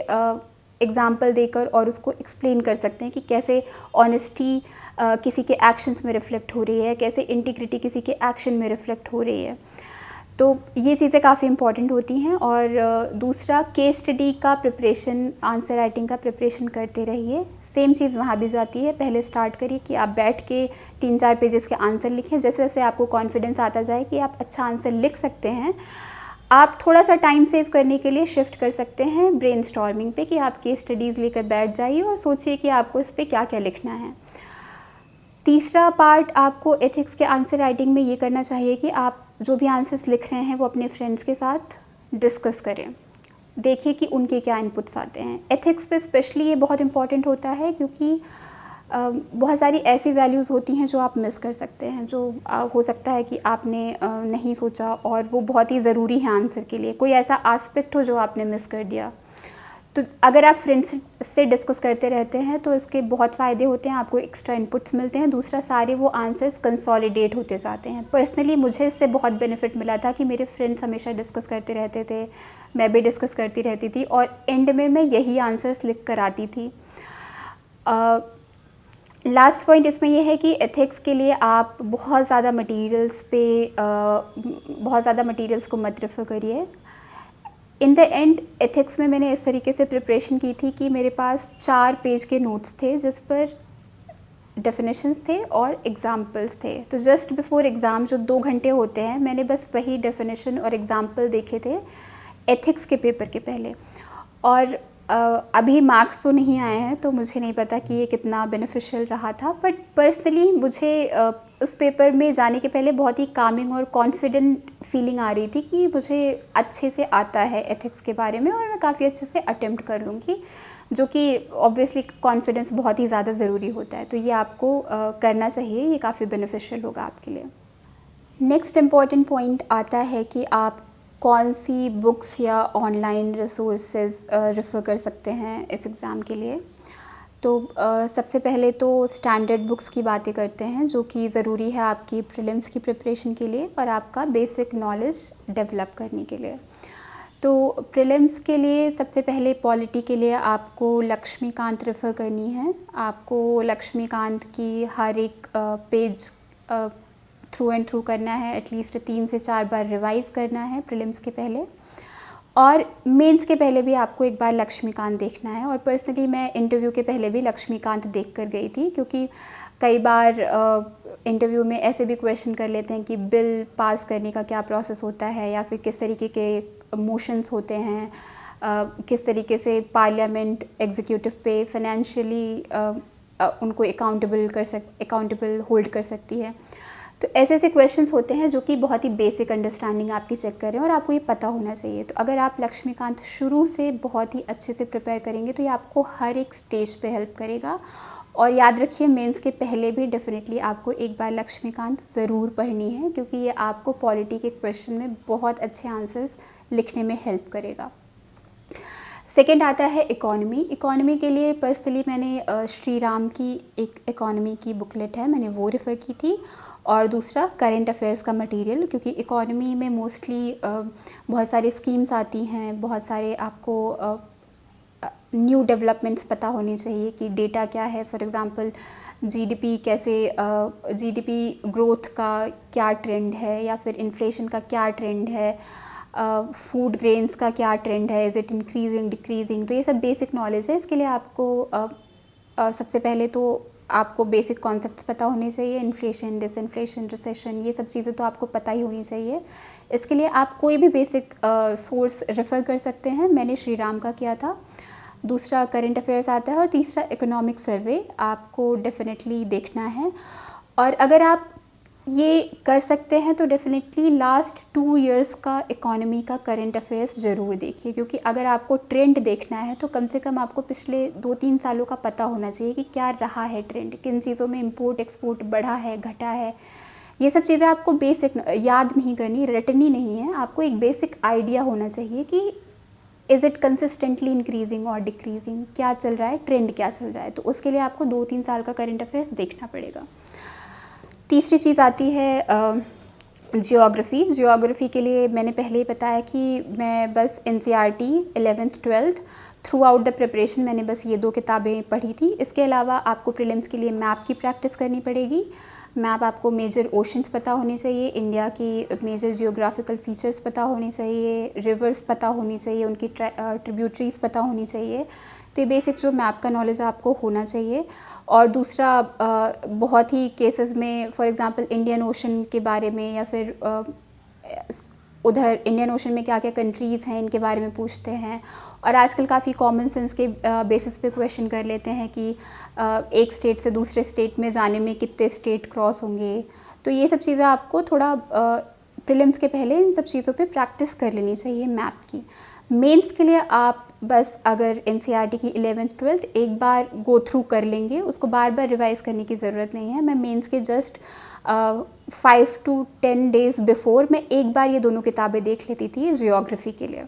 S1: एग्जाम्पल देकर और उसको एक्सप्लेन कर सकते हैं कि कैसे ऑनेस्टी किसी के एक्शंस में रिफ्लेक्ट हो रही है, कैसे इंटीग्रिटी किसी के एक्शन में रिफ्लेक्ट हो रही है। तो ये चीज़ें काफ़ी इंपॉर्टेंट होती हैं। और दूसरा, केस स्टडी का प्रिपरेशन, आंसर राइटिंग का प्रिपरेशन करते रहिए। सेम चीज़ वहाँ भी जाती है, पहले स्टार्ट करिए कि आप बैठ के 3-4 पेजेस के आंसर लिखें। जैसे जैसे आपको कॉन्फिडेंस आता जाए कि आप अच्छा आंसर लिख सकते हैं, आप थोड़ा सा टाइम सेव करने के लिए शिफ्ट कर सकते हैं ब्रेनस्टॉर्मिंग पे, कि आप केस स्टडीज़ लेकर बैठ जाइए और सोचिए कि आपको इस पे क्या क्या लिखना है। तीसरा पार्ट आपको एथिक्स के आंसर राइटिंग में ये करना चाहिए कि आप जो भी आंसर्स लिख रहे हैं वो अपने फ्रेंड्स के साथ डिस्कस करें, देखिए कि उनके क्या इनपुट्स आते हैं। एथिक्स पे स्पेशली ये बहुत इंपॉर्टेंट होता है क्योंकि बहुत सारी ऐसी वैल्यूज़ होती हैं जो आप मिस कर सकते हैं, जो हो सकता है कि आपने नहीं सोचा और वो बहुत ही ज़रूरी है आंसर के लिए। कोई ऐसा एस्पेक्ट हो जो आपने मिस कर दिया, तो अगर आप फ्रेंड्स से डिस्कस करते रहते हैं तो इसके बहुत फ़ायदे होते हैं, आपको एक्स्ट्रा इनपुट्स मिलते हैं। दूसरा, सारे वो आंसर्स कंसोलिडेट होते जाते हैं। पर्सनली मुझे इससे बहुत बेनिफिट मिला था कि मेरे फ्रेंड्स हमेशा डिस्कस करते रहते थे, मैं भी डिस्कस करती रहती थी और एंड में मैं यही आंसर्स लिख कर आती थी। लास्ट पॉइंट इसमें यह है कि एथिक्स के लिए आप बहुत ज़्यादा मटेरियल्स को मत रेफ़र करिए। इन द एंड एथिक्स में मैंने इस तरीके से प्रिपरेशन की थी कि मेरे पास 4 पेज के नोट्स थे जिस पर डेफिनेशंस थे और एग्ज़ाम्पल्स थे। तो जस्ट बिफोर एग्ज़ाम जो 2 घंटे होते हैं, मैंने बस वही डेफिनेशन और एग्ज़ाम्पल देखे थे एथिक्स के पेपर के पहले। और अभी मार्क्स तो नहीं आए हैं तो मुझे नहीं पता कि ये कितना बेनिफिशियल रहा था, बट पर्सनली मुझे उस पेपर में जाने के पहले बहुत ही कामिंग और कॉन्फिडेंट फीलिंग आ रही थी कि मुझे अच्छे से आता है एथिक्स के बारे में और मैं काफ़ी अच्छे से अटेम्प्ट कर लूँगी, जो कि ऑब्वियसली कॉन्फिडेंस बहुत ही ज़्यादा ज़रूरी होता है। तो ये आपको करना चाहिए, ये काफ़ी बेनिफिशियल होगा आपके लिए। नेक्स्ट इम्पॉर्टेंट पॉइंट आता है कि आप कौन सी बुक्स या ऑनलाइन रिसोर्सेज रेफ़र कर सकते हैं इस एग्ज़ाम के लिए। तो सबसे पहले तो स्टैंडर्ड बुक्स की बातें करते हैं, जो कि ज़रूरी है आपकी प्रीलिम्स की प्रिपरेशन के लिए और आपका बेसिक नॉलेज डेवलप करने के लिए। तो प्रीलिम्स के लिए सबसे पहले पॉलिटी के लिए आपको लक्ष्मीकांत रेफ़र करनी है। आपको लक्ष्मीकांत की हर एक पेज थ्रू एंड थ्रू करना है, एटलीस्ट 3 से 4 बार रिवाइज़ करना है प्रीलिम्स के पहले। और मेंस के पहले भी आपको एक बार लक्ष्मीकांत देखना है। और पर्सनली मैं इंटरव्यू के पहले भी लक्ष्मीकांत देख कर गई थी, क्योंकि कई बार इंटरव्यू में ऐसे भी क्वेश्चन कर लेते हैं कि बिल पास करने का क्या प्रोसेस होता है, या फिर किस तरीके के मोशंस होते हैं, किस तरीके से पार्लियामेंट एग्जीक्यूटिव पे फाइनेंशियली उनको अकाउंटेबल होल्ड कर सकती है। तो ऐसे ऐसे क्वेश्चंस होते हैं जो कि बहुत ही बेसिक अंडरस्टैंडिंग आपकी चेक करें और आपको ये पता होना चाहिए। तो अगर आप लक्ष्मीकांत शुरू से बहुत ही अच्छे से प्रिपेयर करेंगे तो ये आपको हर एक स्टेज पे हेल्प करेगा। और याद रखिए, मेंस के पहले भी डेफिनेटली आपको एक बार लक्ष्मीकांत ज़रूर पढ़नी है, क्योंकि ये आपको पॉलिटी के क्वेश्चन में बहुत अच्छे आंसर्स लिखने में हेल्प करेगा। सेकेंड आता है इकोनॉमी। इकोनॉमी के लिए पर्सनली मैंने श्री राम की एक इकोनॉमी की बुकलेट है, मैंने वो रेफ़र की थी। और दूसरा करेंट अफेयर्स का मटेरियल, क्योंकि इकोनॉमी में मोस्टली बहुत सारी स्कीम्स आती हैं, बहुत सारे आपको न्यू डेवलपमेंट्स पता होनी चाहिए कि डेटा क्या है। फॉर एग्ज़ाम्पल जीडीपी ग्रोथ का क्या ट्रेंड है, या फिर इन्फ्लेशन का क्या ट्रेंड है, फूड ग्रेन्स का क्या ट्रेंड है, इज़ इट इंक्रीजिंग डिक्रीजिंग। तो ये सब बेसिक नॉलेज है। इसके लिए आपको सबसे पहले तो आपको बेसिक कॉन्सेप्ट्स पता होने चाहिए, इन्फ्लेशन, डिसइन्फ्लेशन, रिसेशन, ये सब चीज़ें तो आपको पता ही होनी चाहिए। इसके लिए आप कोई भी बेसिक सोर्स रेफ़र कर सकते हैं। मैंने श्री राम का किया था। दूसरा करंट अफेयर्स आता है और तीसरा इकोनॉमिक सर्वे आपको डेफिनेटली देखना है। और अगर आप ये कर सकते हैं तो डेफिनेटली लास्ट 2 इयर्स का इकोनॉमी का करंट अफेयर्स ज़रूर देखिए, क्योंकि अगर आपको ट्रेंड देखना है तो कम से कम आपको पिछले 2-3 सालों का पता होना चाहिए कि क्या रहा है ट्रेंड, किन चीज़ों में इंपोर्ट एक्सपोर्ट बढ़ा है, घटा है। ये सब चीज़ें आपको बेसिक याद नहीं करनी, रटनी नहीं है, आपको एक बेसिक आइडिया होना चाहिए कि इज़ इट कंसिस्टेंटली इंक्रीजिंग और डिक्रीजिंग, क्या चल रहा है, ट्रेंड क्या चल रहा है। तो उसके लिए आपको 2-3 साल का करंट अफेयर्स देखना पड़ेगा। तीसरी चीज़ आती है जियोग्राफ़ी। जियोग्राफ़ी के लिए मैंने पहले ही बताया कि मैं बस NCERT 11th 12th through out the preparation मैंने बस ये 2 किताबें पढ़ी थी। इसके अलावा आपको प्रीलिम्स के लिए मैप की प्रैक्टिस करनी पड़ेगी। मैप आपको मेजर ओशंस पता होने चाहिए, इंडिया की मेजर जियोग्राफिकल फीचर्स पता होने चाहिए, रिवर्स पता होनी चाहिए, उनकी ट्रिब्यूटरीज पता होनी चाहिए। तो ये बेसिक जो मैप का नॉलेज आपको होना चाहिए। और दूसरा बहुत ही केसेस में फॉर एग्जांपल इंडियन ओशन के बारे में, या फिर उधर इंडियन ओशन में क्या क्या कंट्रीज़ हैं इनके बारे में पूछते हैं। और आजकल काफ़ी कॉमन सेंस के बेसिस पे क्वेश्चन कर लेते हैं कि एक स्टेट से दूसरे स्टेट में जाने में कितने स्टेट क्रॉस होंगे। तो ये सब चीज़ें आपको थोड़ा प्रीलिम्स के पहले इन सब चीज़ों पे प्रैक्टिस कर लेनी चाहिए मैप की। मेंस के लिए आप बस अगर एनसीईआरटी की 11th 12th एक बार गो थ्रू कर लेंगे, उसको बार बार रिवाइज़ करने की ज़रूरत नहीं है। मैं मेंस के जस्ट 5 to 10 डेज़ बिफोर मैं एक बार ये दोनों किताबें देख लेती थी जियोग्राफ़ी के लिए।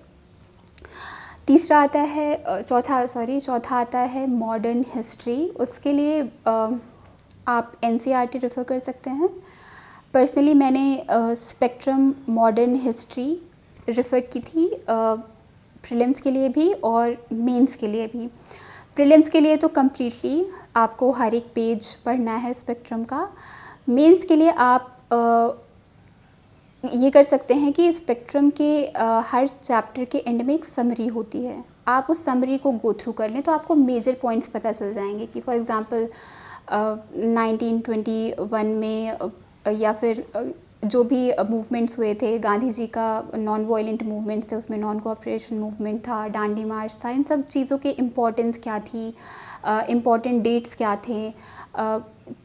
S1: तीसरा आता है चौथा आता है मॉडर्न हिस्ट्री। उसके लिए आप एनसीईआरटी रेफ़र कर सकते हैं। पर्सनली मैंने स्पेक्ट्रम मॉडर्न हिस्ट्री रेफ़र की थी प्रीलिम्स के लिए भी और मेंस के लिए भी। प्रीलिम्स के लिए तो कम्प्लीटली आपको हर एक पेज पढ़ना है स्पेक्ट्रम का। मेंस के लिए आप ये कर सकते हैं कि स्पेक्ट्रम के हर चैप्टर के एंड में एक समरी होती है, आप उस समरी को गो थ्रू कर लें तो आपको मेजर पॉइंट्स पता चल जाएंगे कि फॉर एग्ज़ाम्पल 1921 में या फिर जो भी मूवमेंट्स हुए थे, गांधी जी का नॉन वायलेंट मूवमेंट थे, उसमें नॉन कोऑपरेशन मूवमेंट था, दांडी मार्च था, इन सब चीज़ों की इम्पोर्टेंस क्या थी, इम्पॉर्टेंट डेट्स क्या थे।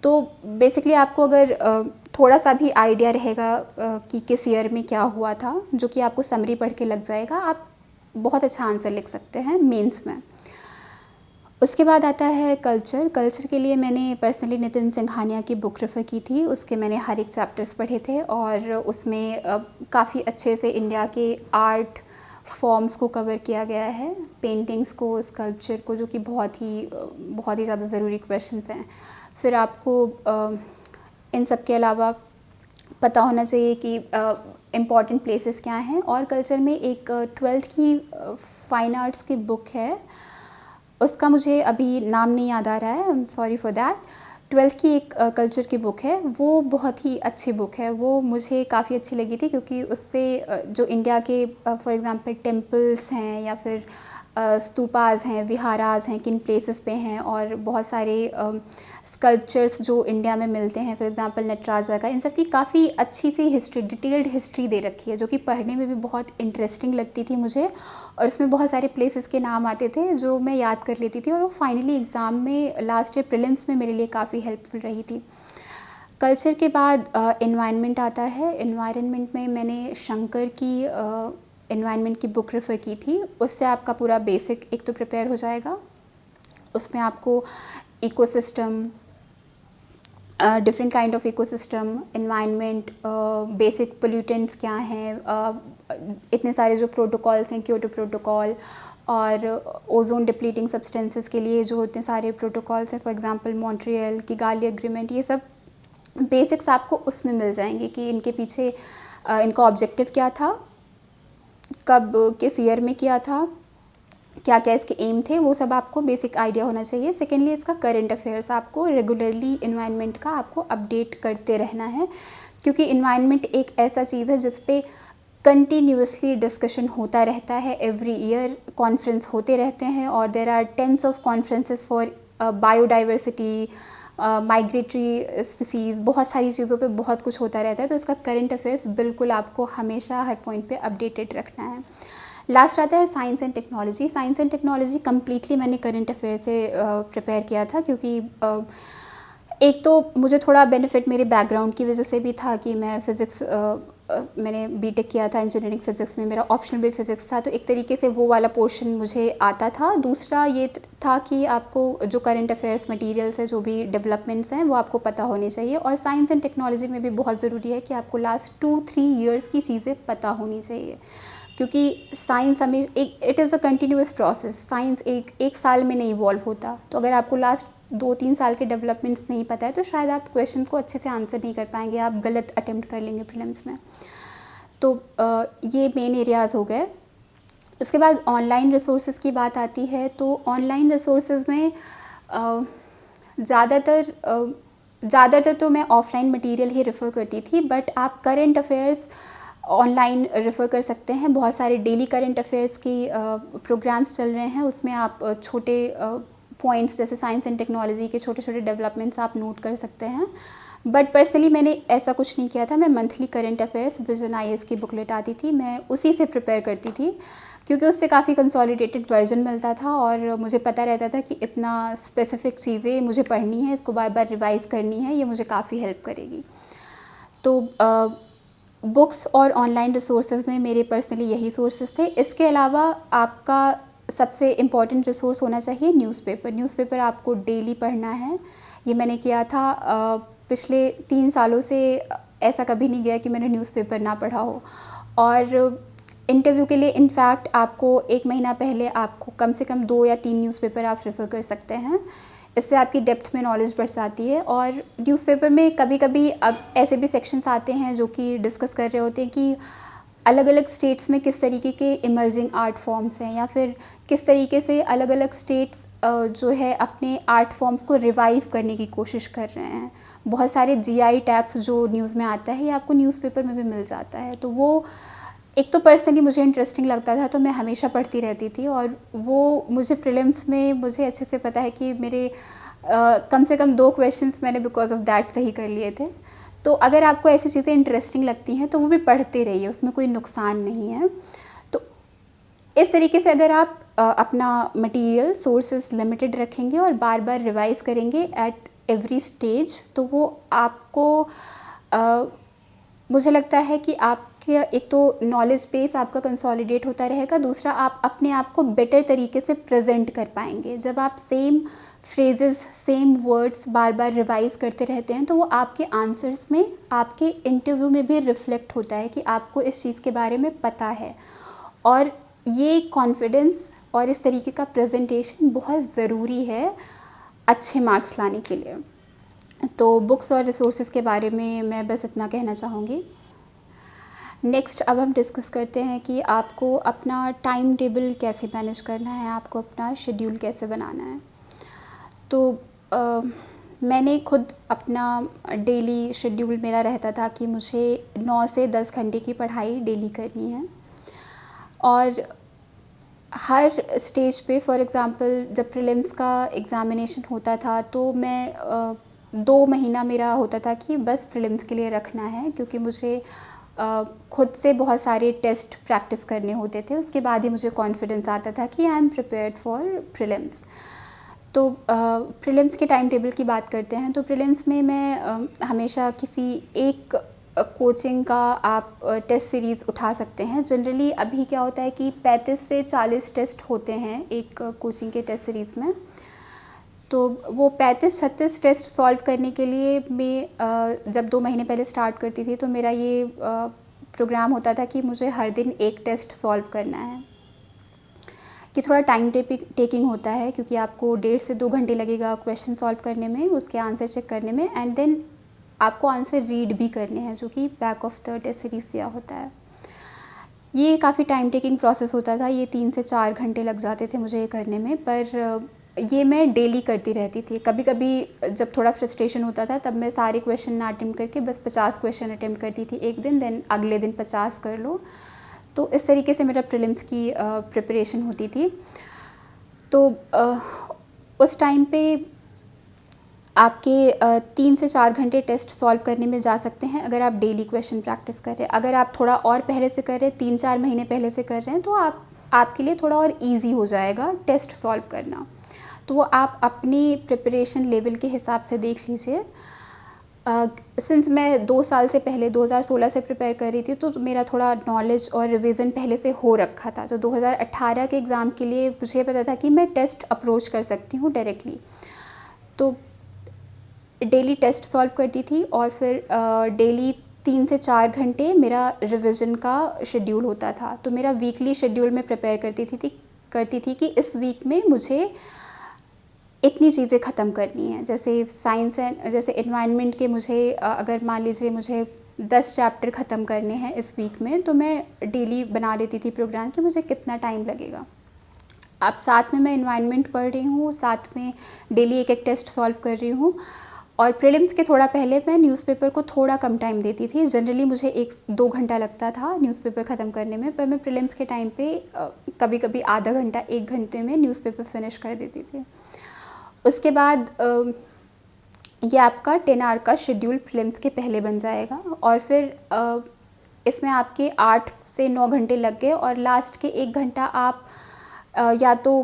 S1: तो बेसिकली आपको अगर थोड़ा सा भी आइडिया रहेगा कि किस ईयर में क्या हुआ था, जो कि आपको समरी पढ़ के लग जाएगा, आप बहुत अच्छा आंसर लिख सकते हैं मेंस में। उसके बाद आता है कल्चर। कल्चर के लिए मैंने पर्सनली नितिन सिंघानिया की बुक रेफ़र की थी। उसके मैंने हर एक चैप्टर्स पढ़े थे और उसमें काफ़ी अच्छे से इंडिया के आर्ट फॉर्म्स को कवर किया गया है, पेंटिंग्स को, स्कल्पचर को, जो कि बहुत ही ज़्यादा ज़रूरी क्वेश्चंस हैं। फिर आपको इन सब के अलावा पता होना चाहिए कि इम्पॉर्टेंट प्लेसेस क्या हैं। और कल्चर में एक 12th की फ़ाइन आर्ट्स की बुक है, उसका मुझे अभी नाम नहीं याद आ रहा है, I am sorry for that. 12th की एक कल्चर की बुक है, वो बहुत ही अच्छी बुक है, वो मुझे काफ़ी अच्छी लगी थी क्योंकि उससे जो इंडिया के फॉर एग्ज़ाम्पल टेम्पल्स हैं या फिर स्तूपाज हैं, विहाराज हैं, किन प्लेसेस पे हैं, और बहुत सारे स्कल्पचर्स जो इंडिया में मिलते हैं, फॉर एग्ज़ाम्पल नटराजा का, इन सब की काफ़ी अच्छी सी हिस्ट्री, डिटेल्ड हिस्ट्री दे रखी है, जो कि पढ़ने में भी बहुत इंटरेस्टिंग लगती थी मुझे। और उसमें बहुत सारे प्लेसेस के नाम आते थे जो मैं याद कर लेती थी, और वो फाइनली एग्ज़ाम में लास्ट ईयर प्रीलिम्स में मेरे लिए काफ़ी हेल्पफुल रही थी। कल्चर के बाद एनवायरनमेंट आता है। एनवायरनमेंट में मैंने शंकर की एनवायरनमेंट की बुक रेफ़र की थी। उससे आपका पूरा बेसिक एक तो प्रिपेयर हो जाएगा। उसमें आपको ecosystem, different kind of ecosystem, environment, basic pollutants क्या हैं, इतने सारे जो प्रोटोकॉल्स हैं, क्योटो प्रोटोकॉल, और ओजोन डिप्लीटिंग सब्सटेंसेस के लिए जो इतने सारे प्रोटोकॉल्स हैं, फॉर एग्जांपल मॉन्ट्रियल की गाली एग्रीमेंट, ये सब बेसिक्स आपको उसमें मिल जाएंगे कि इनके पीछे इनका ऑब्जेक्टिव क्या था, कब किस ईयर में किया था, क्या क्या इसके एम थे, वो सब आपको बेसिक आइडिया होना चाहिए। सेकेंडली इसका करंट अफेयर्स, आपको रेगुलरली इन्वायरमेंट का आपको अपडेट करते रहना है, क्योंकि इन्वायरमेंट एक ऐसा चीज़ है जिस पे कंटिन्यूसली डिस्कशन होता रहता है। एवरी ईयर कॉन्फ्रेंस होते रहते हैं और there are tens of conferences for biodiversity, migratory species, बहुत सारी चीज़ों पे बहुत कुछ होता रहता है। तो इसका करंट अफेयर्स बिल्कुल आपको हमेशा हर पॉइंट पे अपडेटेड रखना है। लास्ट आता है science and technology. Science and technology completely मैंने करंट अफेयर से प्रिपेयर किया था, क्योंकि एक तो मुझे थोड़ा बेनिफिट मेरे बैकग्राउंड की वजह से भी था कि मैं फ़िज़िक्स, मैंने बीटेक किया था इंजीनियरिंग फ़िज़िक्स में, मेरा ऑप्शनल भी फ़िज़िक्स था, तो एक तरीके से वो वाला पोर्शन मुझे आता था। दूसरा ये था कि आपको जो करंट अफेयर्स मटेरियल्स हैं, जो भी डेवलपमेंट्स हैं, वो आपको पता होने चाहिए। और साइंस एंड टेक्नोलॉजी में भी बहुत ज़रूरी है कि आपको लास्ट 2-3 ईयर्स की चीज़ें पता होनी चाहिए, क्योंकि साइंस हमें it is a continuous process. Science एक साल में नहीं इवॉल्व होता, तो अगर आपको लास्ट 2-3 साल के डेवलपमेंट्स नहीं पता है तो शायद आप क्वेश्चन को अच्छे से आंसर नहीं कर पाएंगे, आप गलत अटेम्प्ट कर लेंगे प्रीलिम्स में। तो ये मेन एरियाज़ हो गए। उसके बाद ऑनलाइन रिसोर्सेज की बात आती है, तो ऑनलाइन रिसोर्सेज में ज़्यादातर तो मैं ऑफ़लाइन मटेरियल ही रेफ़र करती थी, बट आप करंट अफेयर्स ऑनलाइन रेफ़र कर सकते हैं। बहुत सारे डेली करंट अफेयर्स की प्रोग्राम्स चल रहे हैं, उसमें आप छोटे पॉइंट्स जैसे साइंस एंड टेक्नोलॉजी के छोटे छोटे डेवलपमेंट्स आप नोट कर सकते हैं। बट पर्सनली मैंने ऐसा कुछ नहीं किया था। मैं monthly current affairs vision IAS की बुकलेट आती थी, मैं उसी से प्रिपेयर करती थी, क्योंकि उससे काफ़ी कंसोलिडेटेड वर्जन मिलता था और मुझे पता रहता था कि इतना स्पेसिफिक चीज़ें मुझे पढ़नी है, इसको बार बार रिवाइज़ करनी है, ये मुझे काफ़ी हेल्प करेगी। तो बुक्स और ऑनलाइन रिसोर्सेज में मेरे पर्सनली यही सोर्सेज थे। इसके अलावा आपका सबसे इम्पॉर्टेंट रिसोर्स होना चाहिए न्यूज़पेपर। न्यूज़पेपर आपको डेली पढ़ना है। ये मैंने किया था। पिछले 3 सालों से ऐसा कभी नहीं गया कि मैंने न्यूज़पेपर ना पढ़ा हो। और इंटरव्यू के लिए इनफैक्ट आपको 1 महीना पहले आपको कम से कम 2 या 3 न्यूज़पेपर आप रेफ़र कर सकते हैं। इससे आपकी डेप्थ में नॉलेज बढ़ जाती है। और न्यूज़पेपर में कभी-कभी अब ऐसे भी सेक्शंस आते हैं जो कि डिस्कस कर रहे होते हैं कि अलग-अलग स्टेट्स में किस तरीके के इमर्जिंग आर्ट फॉर्म्स हैं, या फिर किस तरीके से अलग-अलग स्टेट्स जो है अपने आर्ट फॉर्म्स को रिवाइव करने की कोशिश कर रहे हैं। बहुत सारे जीआई टैग्स जो न्यूज़ में आता है, ये आपको न्यूज़पेपर में भी मिल जाता है। तो वो एक तो पर्सनली मुझे इंटरेस्टिंग लगता था, तो मैं हमेशा पढ़ती रहती थी। और वो मुझे प्रीलिम्स में मुझे अच्छे से पता है कि मेरे कम से कम 2 क्वेश्चंस मैंने बिकॉज ऑफ दैट सही कर लिए थे। तो अगर आपको ऐसी चीज़ें इंटरेस्टिंग लगती हैं तो वो भी पढ़ते रहिए, उसमें कोई नुकसान नहीं है। तो इस तरीके से अगर आप अपना मटेरियल सोर्सेज लिमिटेड रखेंगे और बार बार रिवाइज़ करेंगे एट एवरी स्टेज, तो वो आपको मुझे लगता है कि आपके एक तो नॉलेज बेस आपका कंसोलिडेट होता रहेगा, दूसरा आप अपने आप को बेटर तरीके से प्रेजेंट कर पाएंगे। जब आप सेम फ्रेजेस, सेम वर्ड्स बार बार रिवाइज़ करते रहते हैं तो वो आपके आंसर्स में, आपके इंटरव्यू में भी रिफ्लेक्ट होता है कि आपको इस चीज़ के बारे में पता है। और ये कॉन्फिडेंस और इस तरीके का प्रेजेंटेशन बहुत ज़रूरी है अच्छे मार्क्स लाने के लिए। तो बुक्स और रिसोर्सेज के बारे में मैं बस इतना कहना चाहूँगी। नेक्स्ट अब हम डिस्कस करते हैं कि आपको अपना टाइम टेबल कैसे मैनेज करना है, आपको अपना शेड्यूल कैसे बनाना है। तो मैंने खुद अपना डेली शेड्यूल मेरा रहता था कि मुझे 9 से 10 घंटे की पढ़ाई डेली करनी है। और हर स्टेज पे, फॉर एग्ज़ाम्पल जब प्रीलिम्स का एग्ज़ामिनेशन होता था तो मैं 2 महीना मेरा होता था कि बस प्रीलिम्स के लिए रखना है, क्योंकि मुझे खुद से बहुत सारे टेस्ट प्रैक्टिस करने होते थे। उसके बाद ही मुझे कॉन्फिडेंस आता था कि I am prepared for prelims. तो प्रीलिम्स के टाइम टेबल की बात करते हैं तो प्रीलिम्स में मैं हमेशा किसी एक कोचिंग का आप टेस्ट सीरीज़ उठा सकते हैं। जनरली अभी क्या होता है कि 35 से 40 टेस्ट होते हैं एक कोचिंग के टेस्ट सीरीज़ में। तो वो 35-36 टेस्ट सॉल्व करने के लिए मैं जब 2 महीने पहले स्टार्ट करती थी तो मेरा ये प्रोग्राम होता था कि मुझे हर दिन एक टेस्ट सॉल्व करना है, कि थोड़ा टाइम टेकिंग होता है क्योंकि आपको 1.5 से 2 घंटे लगेगा क्वेश्चन सॉल्व करने में, उसके आंसर चेक करने में, एंड देन आपको आंसर रीड भी करने हैं जो कि back of the test series दिया होता है। ये काफ़ी टाइम टेकिंग प्रोसेस होता था, ये 3 से 4 घंटे लग जाते थे मुझे ये करने में, पर ये मैं डेली करती रहती थी। कभी कभी जब थोड़ा फ्रस्ट्रेशन होता था तब मैं सारे क्वेश्चन ना अटेम्प्ट करके बस 50 क्वेश्चन अटेम्प्ट करती थी एक दिन, देन अगले दिन 50 कर लो। तो इस तरीके से मेरा प्रीलिम्स की प्रिपरेशन होती थी। तो उस टाइम पे आपके 3 से 4 घंटे टेस्ट सॉल्व करने में जा सकते हैं अगर आप डेली क्वेश्चन प्रैक्टिस कर रहे हैं। अगर आप थोड़ा और पहले से कर रहे हैं, 3-4 महीने पहले से कर रहे हैं, तो आपके लिए थोड़ा और इजी हो जाएगा टेस्ट सॉल्व करना। तो वो आप अपनी प्रिपरेशन लेवल के हिसाब से देख लीजिए। सिंस मैं 2 साल से पहले 2016 से प्रिपेयर कर रही थी तो मेरा थोड़ा नॉलेज और रिवीजन पहले से हो रखा था। तो 2018 के एग्ज़ाम के लिए मुझे पता था कि मैं टेस्ट अप्रोच कर सकती हूँ डायरेक्टली। तो डेली टेस्ट सॉल्व करती थी और फिर डेली 3 से 4 घंटे मेरा रिवीजन का शेड्यूल होता था। तो मेरा वीकली शेड्यूल में प्रिपेयर करती थी कि इस वीक में मुझे इतनी चीज़ें ख़त्म करनी है। जैसे साइंस एंड जैसे एनवायरनमेंट के मुझे अगर मान लीजिए मुझे 10 चैप्टर ख़त्म करने हैं इस वीक में, तो मैं डेली बना लेती थी प्रोग्राम कि मुझे कितना टाइम लगेगा। अब साथ में मैं एनवायरनमेंट पढ़ रही हूँ, साथ में डेली एक टेस्ट सॉल्व कर रही हूँ। और प्रीलिम्स के थोड़ा पहले मैं न्यूज़पेपर को थोड़ा कम टाइम देती थी। जनरली मुझे 1-2 घंटा लगता था न्यूज़पेपर ख़त्म करने में, पर मैं प्रीलिम्स के टाइम पे कभी कभी आधा घंटा 1 घंटे में न्यूज़पेपर फिनिश कर देती थी। उसके बाद ये आपका 10 आवर का शेड्यूल प्रीलिम्स के पहले बन जाएगा और फिर इसमें आपके 8 से 9 घंटे लग गए और लास्ट के 1 घंटा आप या तो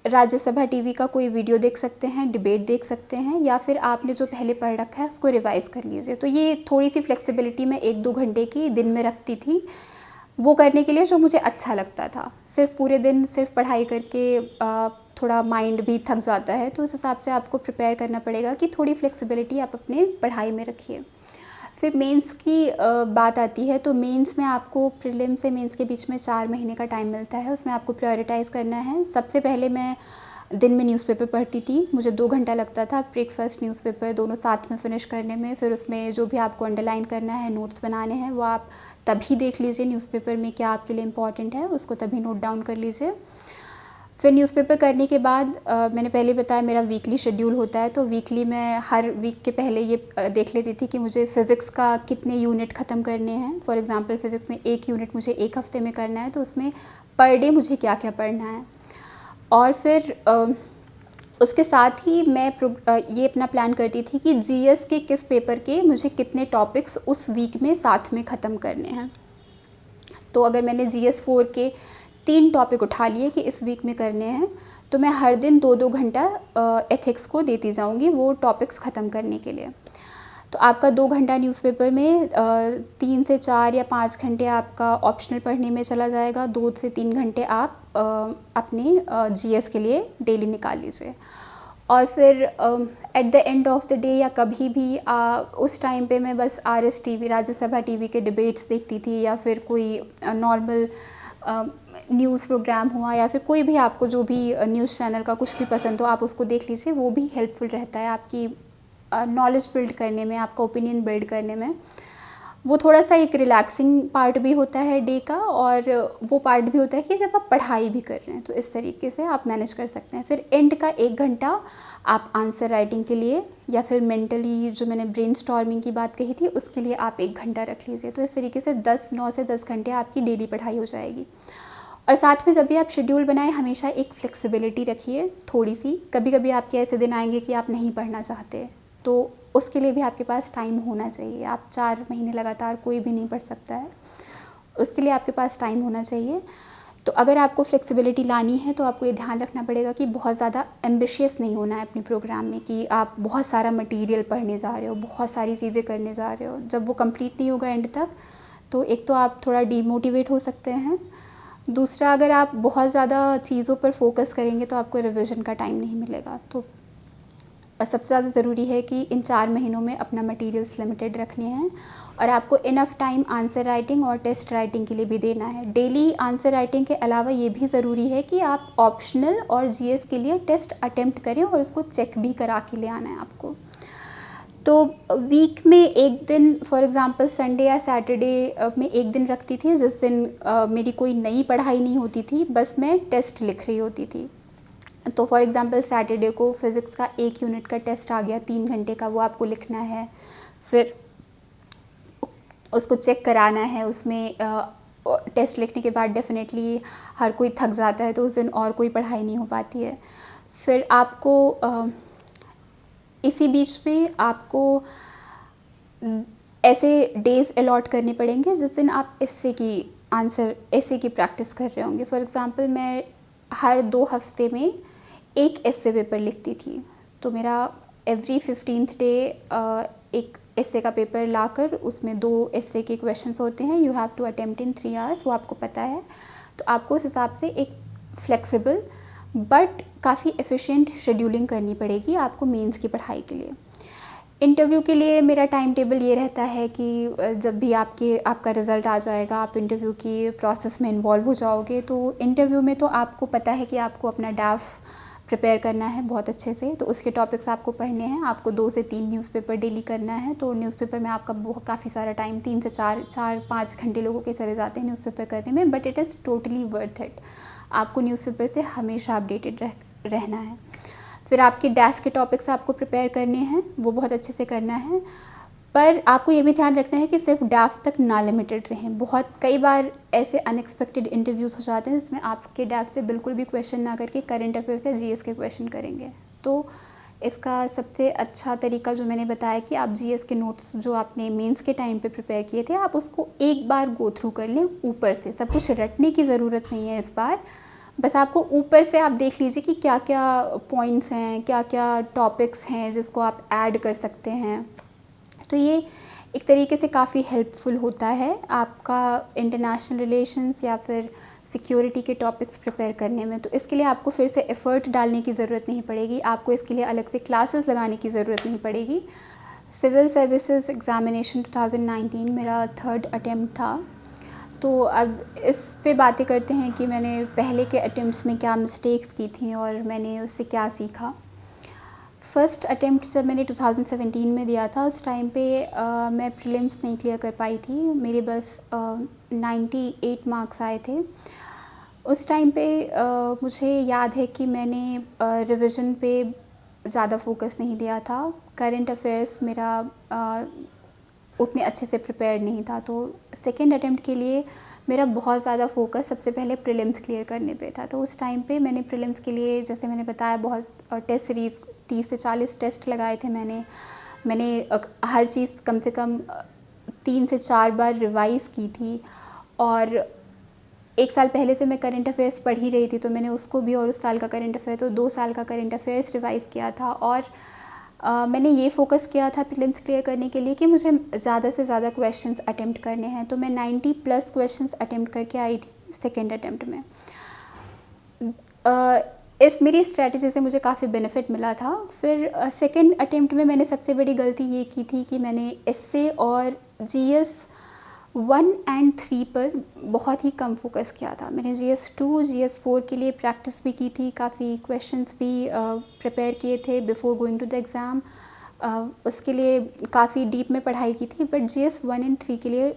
S1: राज्यसभा टीवी का कोई वीडियो देख सकते हैं, डिबेट देख सकते हैं, या फिर आपने जो पहले पढ़ रखा है उसको रिवाइज़ कर लीजिए। तो ये थोड़ी सी फ्लेक्सिबिलिटी मैं 1-2 घंटे की दिन में रखती थी वो करने के लिए जो मुझे अच्छा लगता था। सिर्फ पूरे दिन सिर्फ पढ़ाई करके थोड़ा माइंड भी थक जाता है, तो उस हिसाब से आपको प्रिपेयर करना पड़ेगा कि थोड़ी फ्लेक्सिबिलिटी आप अपने पढ़ाई में रखिए। फिर मेंस की बात आती है, तो मेंस में आपको प्रीलिम से मेंस के बीच में 4 महीने का टाइम मिलता है। उसमें आपको प्रायोरिटाइज़ करना है। सबसे पहले मैं दिन में न्यूज़पेपर पढ़ती थी। मुझे 2 घंटा लगता था ब्रेकफास्ट न्यूज़पेपर दोनों साथ में फ़िनिश करने में। फिर उसमें जो भी आपको अंडरलाइन करना है, नोट्स बनाने हैं, वो आप तभी देख लीजिए न्यूज़पेपर में क्या आपके लिए इम्पॉर्टेंट है, उसको तभी नोट डाउन कर लीजिए। फिर न्यूज़पेपर करने के बाद मैंने पहले बताया मेरा वीकली शेड्यूल होता है, तो वीकली मैं हर वीक के पहले ये देख लेती थी कि मुझे फ़िज़िक्स का कितने यूनिट ख़त्म करने हैं। फॉर एग्ज़ाम्पल फ़िज़िक्स में 1 यूनिट मुझे 1 हफ़्ते में करना है, तो उसमें पर डे मुझे क्या-क्या पढ़ना है। और फिर उसके साथ ही मैं ये अपना प्लान करती थी कि जीएस के किस पेपर के मुझे कितने टॉपिक्स उस वीक में साथ में ख़त्म करने हैं। तो अगर मैंने जीएस 4 के 3 टॉपिक उठा लिए कि इस वीक में करने हैं, तो मैं हर दिन 2-2 घंटा एथिक्स को देती जाऊंगी वो टॉपिक्स ख़त्म करने के लिए। तो आपका 2 घंटा न्यूज़पेपर में 3 से 4 या 5 घंटे आपका ऑप्शनल पढ़ने में चला जाएगा। 2 से 3 घंटे आप अपने जीएस के लिए डेली निकाल लीजिए। और फिर at the end of the day या कभी भी उस टाइम पे मैं बस आरएस टीवी, राज्यसभा टीवी के डिबेट्स देखती थी, या फिर कोई नॉर्मल न्यूज़ प्रोग्राम हुआ, या फिर कोई भी आपको जो भी न्यूज़ चैनल का कुछ भी पसंद हो आप उसको देख लीजिए। वो भी हेल्पफुल रहता है आपकी नॉलेज बिल्ड करने में, आपका ओपिनियन बिल्ड करने में। वो थोड़ा सा एक रिलैक्सिंग पार्ट भी होता है डे का, और वो पार्ट भी होता है कि जब आप पढ़ाई भी कर रहे हैं, तो इस तरीके से आप मैनेज कर सकते हैं। फिर एंड का 1 घंटा आप आंसर राइटिंग के लिए, या फिर मेंटली जो मैंने ब्रेनस्टॉर्मिंग की बात कही थी उसके लिए आप 1 घंटा रख लीजिए। तो इस तरीके से 9 से 10 घंटे आपकी डेली पढ़ाई हो जाएगी। और साथ में जब भी आप शेड्यूल बनाएं, हमेशा एक फ्लेक्सिबिलिटी रखिए थोड़ी सी। कभी कभी आपके ऐसे दिन आएंगे कि आप नहीं पढ़ना चाहते, तो उसके लिए भी आपके पास टाइम होना चाहिए। आप 4 महीने लगातार कोई भी नहीं पढ़ सकता है, उसके लिए आपके पास टाइम होना चाहिए। तो अगर आपको फ्लेक्सिबिलिटी लानी है तो आपको ये ध्यान रखना पड़ेगा कि बहुत ज़्यादा एम्बिशियस नहीं होना है अपने प्रोग्राम में, कि आप बहुत सारा मटेरियल पढ़ने जा रहे हो, बहुत सारी चीज़ें करने जा रहे हो। जब वो कंप्लीट नहीं होगा एंड तक, तो एक तो आप थोड़ा डीमोटिवेट हो सकते हैं। दूसरा, अगर आप बहुत ज़्यादा चीज़ों पर फोकस करेंगे तो आपको रिवीजन का टाइम नहीं मिलेगा। तो सबसे ज़्यादा ज़रूरी है कि इन 4 महीनों में अपना मटेरियल्स लिमिटेड रखने हैं, और आपको इनफ टाइम आंसर राइटिंग और टेस्ट राइटिंग के लिए भी देना है। डेली आंसर राइटिंग के अलावा ये भी ज़रूरी है कि आप ऑप्शनल और जीएस के लिए टेस्ट अटेम्प्ट करें, और उसको चेक भी करा के ले आना है आपको। तो वीक में एक दिन, फॉर एग्ज़ाम्पल संडे या सैटरडे में एक दिन रखती थी जिस दिन मेरी कोई नई पढ़ाई नहीं होती थी, बस मैं टेस्ट लिख रही होती थी। तो फॉर एग्ज़ाम्पल सैटरडे को फ़िज़िक्स का 1 यूनिट का टेस्ट आ गया 3 घंटे का, वो आपको लिखना है, फिर उसको चेक कराना है। उसमें टेस्ट लिखने के बाद डेफिनेटली हर कोई थक जाता है, तो उस दिन और कोई पढ़ाई नहीं हो पाती है। फिर आपको इसी बीच में आपको ऐसे डेज़ अलॉट करने पड़ेंगे जिस दिन आप एस्से की प्रैक्टिस कर रहे होंगे। फॉर एग्ज़ाम्पल मैं हर 2 हफ्ते में एक एस्से पेपर लिखती थी, तो मेरा एवरी 15th डे एक एस्से का पेपर लाकर उसमें 2 एस्से के क्वेश्चंस होते हैं। You have to attempt in 3 hours, वो आपको पता है। तो आपको उस हिसाब से एक फ्लेक्सिबल बट काफ़ी एफिशिएंट शेड्यूलिंग करनी पड़ेगी आपको मेंस की पढ़ाई के लिए। इंटरव्यू के लिए मेरा टाइम टेबल ये रहता है कि जब भी आपका रिज़ल्ट आ जाएगा, आप इंटरव्यू की प्रोसेस में इन्वॉल्व हो जाओगे। तो इंटरव्यू में तो आपको पता है कि आपको अपना डाफ प्रिपेयर करना है बहुत अच्छे से, तो उसके टॉपिक्स आपको पढ़ने हैं। आपको 2 से 3 न्यूज़पेपर डेली करना है, तो न्यूज़पेपर में आपका काफ़ी सारा टाइम 3 से 4-5 घंटे लोगों के चले जाते हैं न्यूज़पेपर करने में, but it is totally worth it. आपको न्यूज़पेपर से हमेशा अपडेटेड रहना है। फिर आपके डैफ के टॉपिक्स आपको प्रिपेयर करने हैं, वो बहुत अच्छे से करना है। पर आपको ये भी ध्यान रखना है कि सिर्फ डैफ तक ना लिमिटेड रहें। कई बार ऐसे अनएक्सपेक्टेड इंटरव्यूज़ हो जाते हैं जिसमें आपके डैफ से बिल्कुल भी क्वेश्चन ना करके करंट अफेयर्स या जीएस के क्वेश्चन करेंगे। तो इसका सबसे अच्छा तरीका जो मैंने बताया कि आप जीएस के नोट्स जो आपने मेंस के टाइम पे प्रिपेयर किए थे, आप उसको एक बार गो थ्रू कर लें ऊपर से। सब कुछ रटने की ज़रूरत नहीं है इस बार, बस आपको ऊपर से आप देख लीजिए कि क्या क्या पॉइंट्स हैं, क्या क्या टॉपिक्स हैं जिसको आप ऐड कर सकते हैं। तो ये एक तरीके से काफ़ी हेल्पफुल होता है आपका इंटरनेशनल रिलेशंस या फिर सिक्योरिटी के टॉपिक्स प्रिपेयर करने में। तो इसके लिए आपको फिर से एफ़र्ट डालने की ज़रूरत नहीं पड़ेगी, आपको इसके लिए अलग से क्लासेस लगाने की ज़रूरत नहीं पड़ेगी। सिविल सर्विसेज एग्ज़ामिनेशन 2019 मेरा थर्ड अटेम्प्ट था। तो अब इस पे बातें करते हैं कि मैंने पहले के अटेम्प्ट्स में क्या मिस्टेक्स की थी और मैंने उससे क्या सीखा। फ़र्स्ट अटेम्प्ट जब मैंने 2017 में दिया था, उस टाइम पे मैं प्रीलिम्स नहीं क्लियर कर पाई थी। मेरे बस 98 मार्क्स आए थे। उस टाइम पे मुझे याद है कि मैंने रिवीजन पे ज़्यादा फोकस नहीं दिया था। करंट अफेयर्स मेरा उतने अच्छे से प्रिपेयर्ड नहीं था। तो सेकंड अटेम्प्ट के लिए मेरा बहुत ज़्यादा फोकस सबसे पहले प्रीलिम्स क्लियर करने पे था। तो उस टाइम पे मैंने प्रीलिम्स के लिए, जैसे मैंने बताया, बहुत टेस्ट सीरीज़ 30 से 40 टेस्ट लगाए थे मैंने हर चीज़ कम से कम 3 से 4 बार रिवाइज़ की थी। और 1 साल पहले से मैं करंट अफेयर्स पढ़ ही रही थी, तो मैंने उसको भी, और उस साल का करंट अफेयर, तो 2 साल का करंट अफेयर्स रिवाइज़ किया था। और मैंने ये फ़ोकस किया था प्रीलिम्स क्लियर करने के लिए कि मुझे ज़्यादा से ज़्यादा क्वेश्चंस अटेम्प्ट करने हैं। तो मैं 90 प्लस क्वेश्चंस अटेम्प्ट करके आई थी सेकेंड अटेम्प्ट में। इस मेरी स्ट्रैटेजी से मुझे काफ़ी बेनिफिट मिला था। फिर सेकेंड अटेम्प्ट में मैंने सबसे बड़ी गलती ये की थी कि मैंने एसए और जीएस 1 एंड 3 पर बहुत ही कम फोकस किया था। मैंने जीएस 2, जीएस 4 के लिए प्रैक्टिस भी की थी, काफ़ी क्वेश्चंस भी प्रिपेयर किए थे before going to the exam. उसके लिए काफ़ी डीप में पढ़ाई की थी, बट जीएस 1 एंड 3 के लिए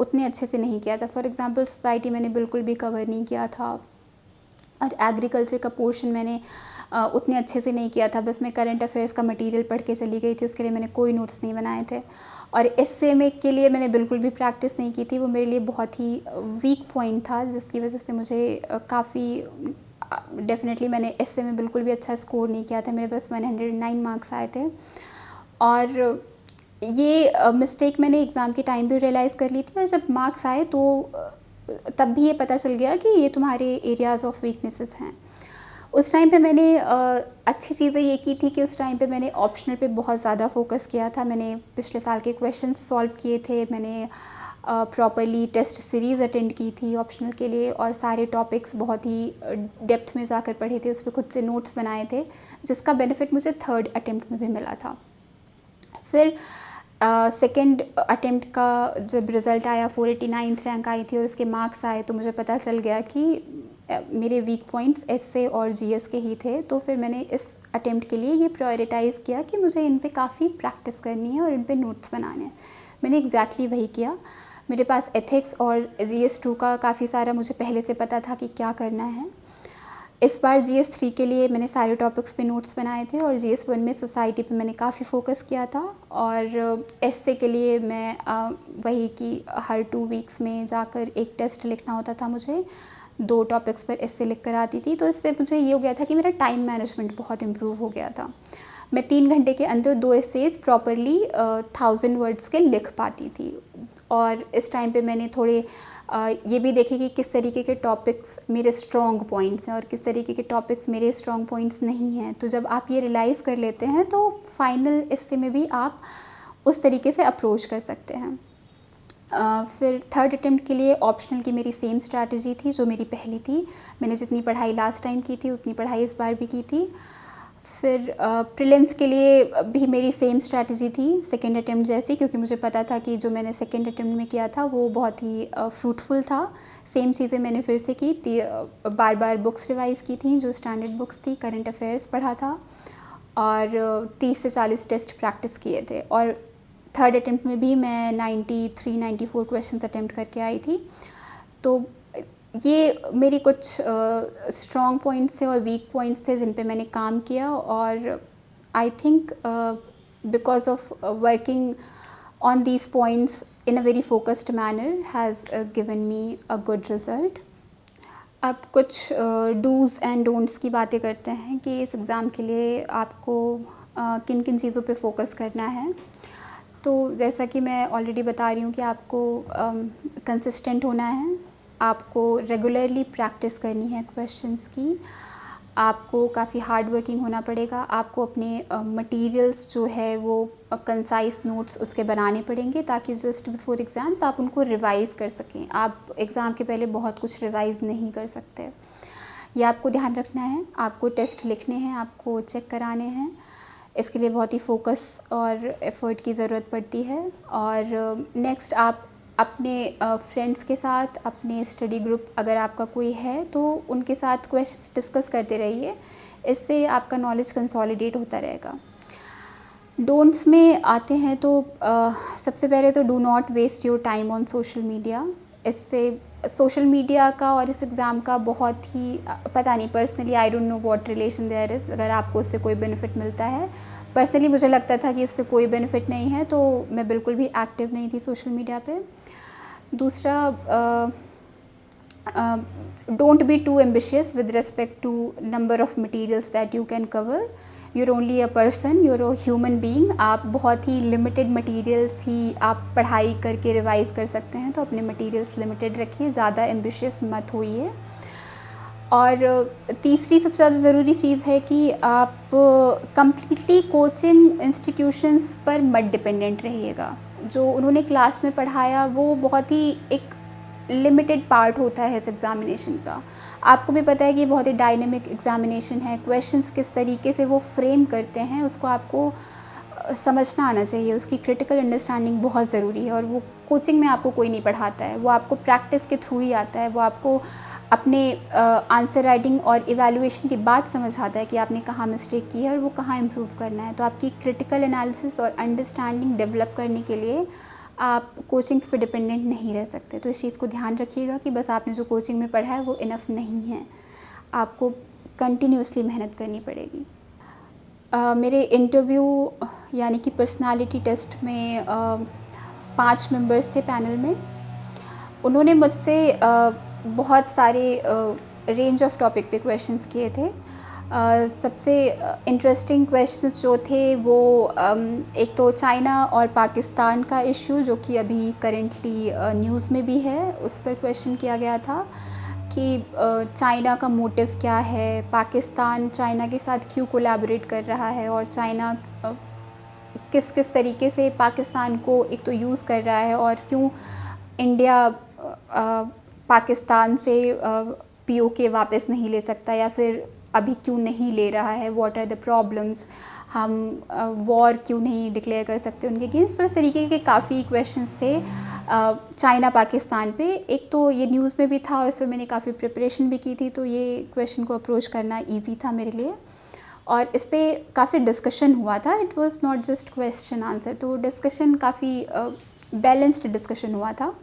S1: उतने अच्छे से नहीं किया था। फॉर एग्ज़ाम्पल सोसाइटी मैंने बिल्कुल भी कवर नहीं किया था, और एग्रीकल्चर का पोर्शन मैंने उतने अच्छे से नहीं किया था। बस मैं करंट अफेयर्स का मटेरियल पढ़ के चली गई थी, उसके लिए मैंने कोई नोट्स नहीं बनाए थे। और एसए में के लिए मैंने बिल्कुल भी प्रैक्टिस नहीं की थी। वो मेरे लिए बहुत ही वीक पॉइंट था, जिसकी वजह से मुझे काफ़ी डेफिनेटली मैंने एसए में बिल्कुल भी अच्छा स्कोर नहीं किया था। मेरे बस 109 मार्क्स आए थे। और ये मिस्टेक मैंने एग्ज़ाम के टाइम भी रियलाइज़ कर ली थी, और जब मार्क्स आए तो तब भी ये पता चल गया कि ये तुम्हारे एरियाज़ ऑफ वीकनेसेस हैं। उस टाइम पे मैंने अच्छी चीज़ें ये की थी कि उस टाइम पे मैंने ऑप्शनल पे बहुत ज़्यादा फोकस किया था। मैंने पिछले साल के क्वेश्चंस सॉल्व किए थे, मैंने प्रॉपर्ली टेस्ट सीरीज़ अटेंड की थी ऑप्शनल के लिए, और सारे टॉपिक्स बहुत ही डेप्थ में जाकर पढ़े थे, उस पर खुद से नोट्स बनाए थे, जिसका बेनिफिट मुझे थर्ड अटेम्प्ट में भी मिला था। फिर सेकेंड अटेम्प्ट का जब रिज़ल्ट आया, 489th रैंक आई थी और उसके मार्क्स आए, तो मुझे पता चल गया कि मेरे वीक पॉइंट्स एसए और जीएस के ही थे। तो फिर मैंने इस अटेम्प्ट के लिए ये प्रायोरिटाइज़ किया कि मुझे इन पे काफ़ी प्रैक्टिस करनी है और इन पे नोट्स बनाने हैं। मैंने एग्जैक्टली वही किया। मेरे पास एथिक्स और जीएस 2 का काफ़ी सारा मुझे पहले से पता था कि क्या करना है। इस बार जीएस 3 के लिए मैंने सारे टॉपिक्स पे नोट्स बनाए थे, और जीएस 1 में सोसाइटी पे मैंने काफ़ी फोकस किया था। और एसए के लिए मैं वही कि हर 2 वीक्स में जाकर एक टेस्ट लिखना होता था मुझे, 2 टॉपिक्स पर एसए लिख कर आती थी। तो इससे मुझे ये हो गया था कि मेरा टाइम मैनेजमेंट बहुत इम्प्रूव हो गया था। मैं 3 घंटे के अंदर 2 एसेज प्रॉपरली 1000 वर्ड्स के लिख पाती थी। और इस टाइम पे मैंने थोड़े ये भी देखे कि किस तरीके के टॉपिक्स मेरे स्ट्रॉन्ग पॉइंट्स हैं और किस तरीके के टॉपिक्स मेरे स्ट्रॉन्ग पॉइंट्स नहीं हैं। तो जब आप ये रियलाइज़ कर लेते हैं, तो फाइनल एस्से में भी आप उस तरीके से अप्रोच कर सकते हैं। फिर थर्ड अटेम्प्ट के लिए ऑप्शनल की मेरी सेम स्ट्रैटेजी थी जो मेरी पहली थी। मैंने जितनी पढ़ाई लास्ट टाइम की थी उतनी पढ़ाई इस बार भी की थी। फिर प्रीलिम्स के लिए भी मेरी सेम स्ट्रैटेजी थी सेकेंड अटेम्प्ट जैसी, क्योंकि मुझे पता था कि जो मैंने सेकेंड अटेम्प्ट में किया था वो बहुत ही फ्रूटफुल था। सेम चीज़ें मैंने फिर से की थी, बार बार बुक्स रिवाइज़ की थी, जो स्टैंडर्ड बुक्स थी, करंट अफेयर्स पढ़ा था, और 30 से 40 टेस्ट प्रैक्टिस किए थे। और थर्ड अटेम्प्ट में भी मैं 93-94 क्वेश्चंस अटेम्प्ट करके आई थी। तो ये मेरी कुछ स्ट्रॉन्ग पॉइंट्स थे और वीक पॉइंट्स थे जिन पे मैंने काम किया, और I think because of working on these points in a very focused manner has given me a good result. अब कुछ डूज़ एंड डोंट्स की बातें करते हैं कि इस एग्ज़ाम के लिए आपको किन किन चीज़ों पे फोकस करना है। तो जैसा कि मैं ऑलरेडी बता रही हूँ कि आपको कंसिस्टेंट होना है, आपको रेगुलरली प्रैक्टिस करनी है क्वेश्चंस की, आपको काफ़ी हार्ड वर्किंग होना पड़ेगा, आपको अपने मटेरियल्स जो है वो कंसाइज नोट्स उसके बनाने पड़ेंगे ताकि जस्ट बिफोर एग्ज़ाम्स आप उनको रिवाइज़ कर सकें। आप एग्ज़ाम के पहले बहुत कुछ रिवाइज़ नहीं कर सकते, ये आपको ध्यान रखना है। आपको टेस्ट लिखने हैं, आपको चेक कराने हैं। इसके लिए बहुत ही फोकस और एफ़र्ट की ज़रूरत पड़ती है। और नेक्स्ट आप अपने फ्रेंड्स के साथ, अपने स्टडी ग्रुप अगर आपका कोई है तो उनके साथ क्वेश्चंस डिस्कस करते रहिए, इससे आपका नॉलेज कंसोलिडेट होता रहेगा। डोंट्स में आते हैं तो सबसे पहले तो do not waste your time on social media. इससे सोशल मीडिया का और इस एग्ज़ाम का बहुत ही पता नहीं, personally I don't know what relation there is, अगर आपको उससे कोई बेनिफिट मिलता है। पर्सनली मुझे लगता था कि उससे कोई बेनिफिट नहीं है, तो मैं बिल्कुल भी एक्टिव नहीं थी सोशल मीडिया पे। दूसरा, don't be too ambitious with respect to number of materials that you can cover. You're only a person, you're a human being. आप बहुत ही लिमिटेड मटीरियल्स ही आप पढ़ाई करके रिवाइज़ कर सकते हैं, तो अपने मटीरियल्स लिमिटेड रखिए, ज़्यादा एम्बिशियस मत होइए। और तीसरी सबसे ज़्यादा ज़रूरी चीज़ है कि आप कम्प्लीटली कोचिंग इंस्टीट्यूशंस पर मत डिपेंडेंट रहिएगा। जो उन्होंने क्लास में पढ़ाया वो बहुत ही एक लिमिटेड पार्ट होता है इस एग्ज़ामिनेशन का। आपको भी पता है कि बहुत ही डायनेमिक एग्ज़ामिनेशन है, क्वेश्चंस किस तरीके से वो फ्रेम करते हैं उसको आपको समझना आना चाहिए, उसकी क्रिटिकल अंडरस्टैंडिंग बहुत ज़रूरी है। और वो कोचिंग में आपको कोई नहीं पढ़ाता है, वो आपको प्रैक्टिस के थ्रू ही आता है। वो आपको अपने आंसर राइटिंग और इवैल्यूएशन के बाद समझ आता है कि आपने कहाँ मिस्टेक की है और वो कहाँ इम्प्रूव करना है। तो आपकी क्रिटिकल एनालिसिस और अंडरस्टैंडिंग डेवलप करने के लिए आप कोचिंग्स पे डिपेंडेंट नहीं रह सकते। तो इस चीज़ को ध्यान रखिएगा कि बस आपने जो कोचिंग में पढ़ा है वो इनफ नहीं है, आपको कंटिन्यूसली मेहनत करनी पड़ेगी। मेरे इंटरव्यू यानी कि पर्सनालिटी टेस्ट में 5 मेंबर्स थे पैनल में। उन्होंने मुझसे बहुत सारे रेंज ऑफ टॉपिक पे क्वेश्चंस किए थे। सबसे इंटरेस्टिंग क्वेश्चंस जो थे वो एक तो चाइना और पाकिस्तान का इशू, जो कि अभी करेंटली न्यूज़ में भी है, उस पर क्वेश्चन किया गया था कि चाइना का मोटिव क्या है, पाकिस्तान चाइना के साथ क्यों कोलैबोरेट कर रहा है, और चाइना किस किस तरीके से पाकिस्तान को एक तो यूज़ कर रहा है, और क्यों इंडिया पाकिस्तान से पीओके वापस नहीं ले सकता, या फिर अभी क्यों नहीं ले रहा है, व्हाट आर द प्रॉब्लम्स, हम वॉर क्यों नहीं डिक्लेयर कर सकते उनके अगेंस्ट। तो इस तरीके के काफ़ी क्वेश्चंस थे चाइना पाकिस्तान पे। एक तो ये न्यूज़ में भी था और इस पर मैंने काफ़ी प्रिपरेशन भी की थी, तो ये क्वेश्चन को अप्रोच करना ईजी था मेरे लिए। और इस पर काफ़ी डिस्कशन हुआ था, it was not just question answer, तो डिस्कशन काफ़ी बैलेंस्ड डिस्कशन हुआ था।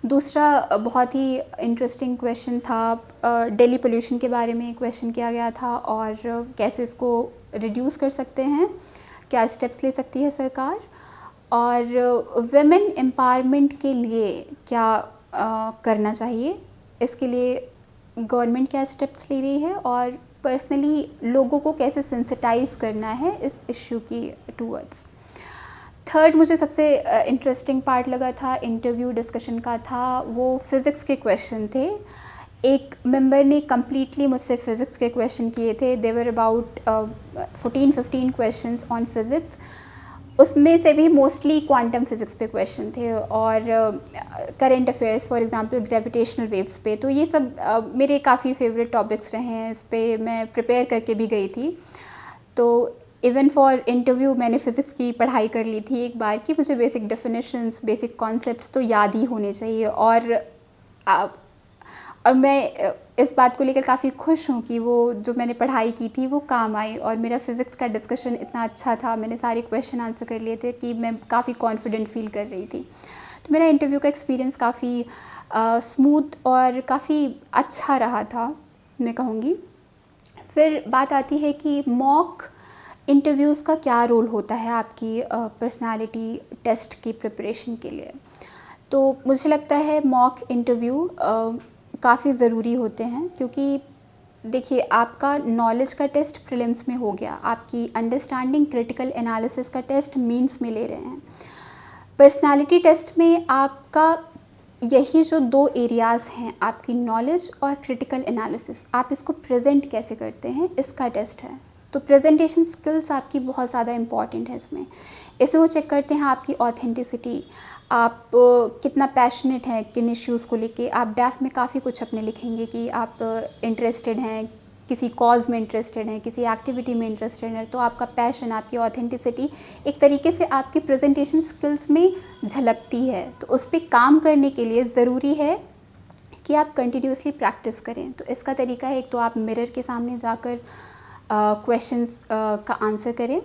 S1: दूसरा बहुत ही इंटरेस्टिंग क्वेश्चन था, दिल्ली पोल्यूशन के बारे में क्वेश्चन किया गया था, और कैसे इसको रिड्यूस कर सकते हैं, क्या स्टेप्स ले सकती है सरकार, और वेमेन एम्पावरमेंट के लिए क्या करना चाहिए, इसके लिए गवर्नमेंट क्या स्टेप्स ले रही है, और पर्सनली लोगों को कैसे सेंसिटाइज करना है इस इश्यू की टूवर्ड्स। थर्ड मुझे सबसे इंटरेस्टिंग पार्ट लगा था इंटरव्यू डिस्कशन का था, वो फ़िज़िक्स के क्वेश्चन थे। एक मेंबर ने कम्प्लीटली मुझसे फ़िज़िक्स के क्वेश्चन किए थे, देवर अबाउट 14-15 क्वेश्चंस ऑन फ़िज़िक्स। उसमें से भी मोस्टली क्वांटम फ़िज़िक्स पे क्वेश्चन थे, और current affairs for example gravitational waves पे। तो ये सब मेरे काफ़ी फेवरेट टॉपिक्स रहे हैं, इस पे मैं प्रिपेयर करके भी गई थी। तो इवन फॉर इंटरव्यू मैंने फ़िज़िक्स की पढ़ाई कर ली थी एक बार, कि मुझे बेसिक डेफिनेशंस, बेसिक कॉन्सेप्ट्स तो याद ही होने चाहिए। और मैं इस बात को लेकर काफ़ी खुश हूँ कि वो जो मैंने पढ़ाई की थी वो काम आई, और मेरा फ़िज़िक्स का डिस्कशन इतना अच्छा था, मैंने सारे क्वेश्चन आंसर कर लिए थे कि मैं काफ़ी कॉन्फिडेंट फ़ील कर रही थी। तो मेरा इंटरव्यू का एक्सपीरियंस काफ़ी स्मूथ और काफ़ी अच्छा रहा था, मैं कहूँगी। फिर बात आती है कि मॉक इंटरव्यूज़ का क्या रोल होता है आपकी पर्सनालिटी टेस्ट की प्रिपरेशन के लिए। तो मुझे लगता है मॉक इंटरव्यू काफ़ी ज़रूरी होते हैं, क्योंकि देखिए आपका नॉलेज का टेस्ट प्रीलिम्स में हो गया, आपकी अंडरस्टैंडिंग क्रिटिकल एनालिसिस का टेस्ट मीन्स में ले रहे हैं। पर्सनालिटी टेस्ट में आपका यही जो 2 एरियाज़ हैं, आपकी नॉलेज और क्रिटिकल एनालिसिस, आप इसको प्रेजेंट कैसे करते हैं, इसका टेस्ट है। तो प्रेजेंटेशन स्किल्स आपकी बहुत ज़्यादा इम्पॉर्टेंट है इसमें वो चेक करते हैं आपकी ऑथेंटिसिटी, आप कितना पैशनेट हैं किन इश्यूज़ को लेके। आप डैफ में काफ़ी कुछ अपने लिखेंगे कि आप इंटरेस्टेड हैं किसी कॉज में इंटरेस्टेड हैं, किसी एक्टिविटी में इंटरेस्टेड हैं, तो आपका पैशन, आपकी ऑथेंटिसिटी एक तरीके से आपकी प्रेजेंटेशन स्किल्स में झलकती है। तो उस पर काम करने के लिए ज़रूरी है कि आप कंटिन्यूसली प्रैक्टिस करें। तो इसका तरीका है, एक तो आप मिरर के सामने जाकर क्वेश्चंस का आंसर करें,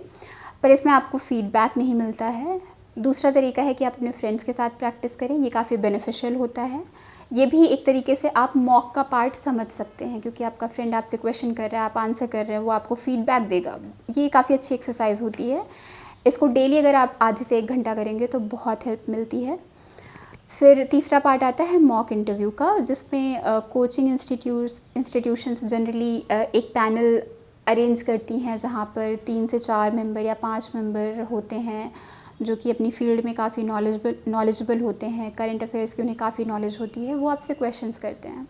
S1: पर इसमें आपको फीडबैक नहीं मिलता है। दूसरा तरीका है कि आप अपने फ्रेंड्स के साथ प्रैक्टिस करें, ये काफ़ी बेनिफिशियल होता है। ये भी एक तरीके से आप मॉक का पार्ट समझ सकते हैं, क्योंकि आपका फ्रेंड आपसे क्वेश्चन कर रहा है, आप आंसर कर रहे हैं, वो आपको फीडबैक देगा। ये काफ़ी अच्छी एक्सरसाइज होती है। इसको डेली अगर आप आधे से 1 घंटा करेंगे तो बहुत हेल्प मिलती है। फिर तीसरा पार्ट आता है मॉक इंटरव्यू का, जिसमें कोचिंग इंस्टीट्यूशंस जनरली एक पैनल अरेंज करती हैं, जहाँ पर 3 से 4 मेंबर या 5 मेंबर होते हैं जो कि अपनी फील्ड में काफ़ी नॉलेजेबल होते हैं, करंट अफेयर्स की उन्हें काफ़ी नॉलेज होती है, वो आपसे क्वेश्चंस करते हैं।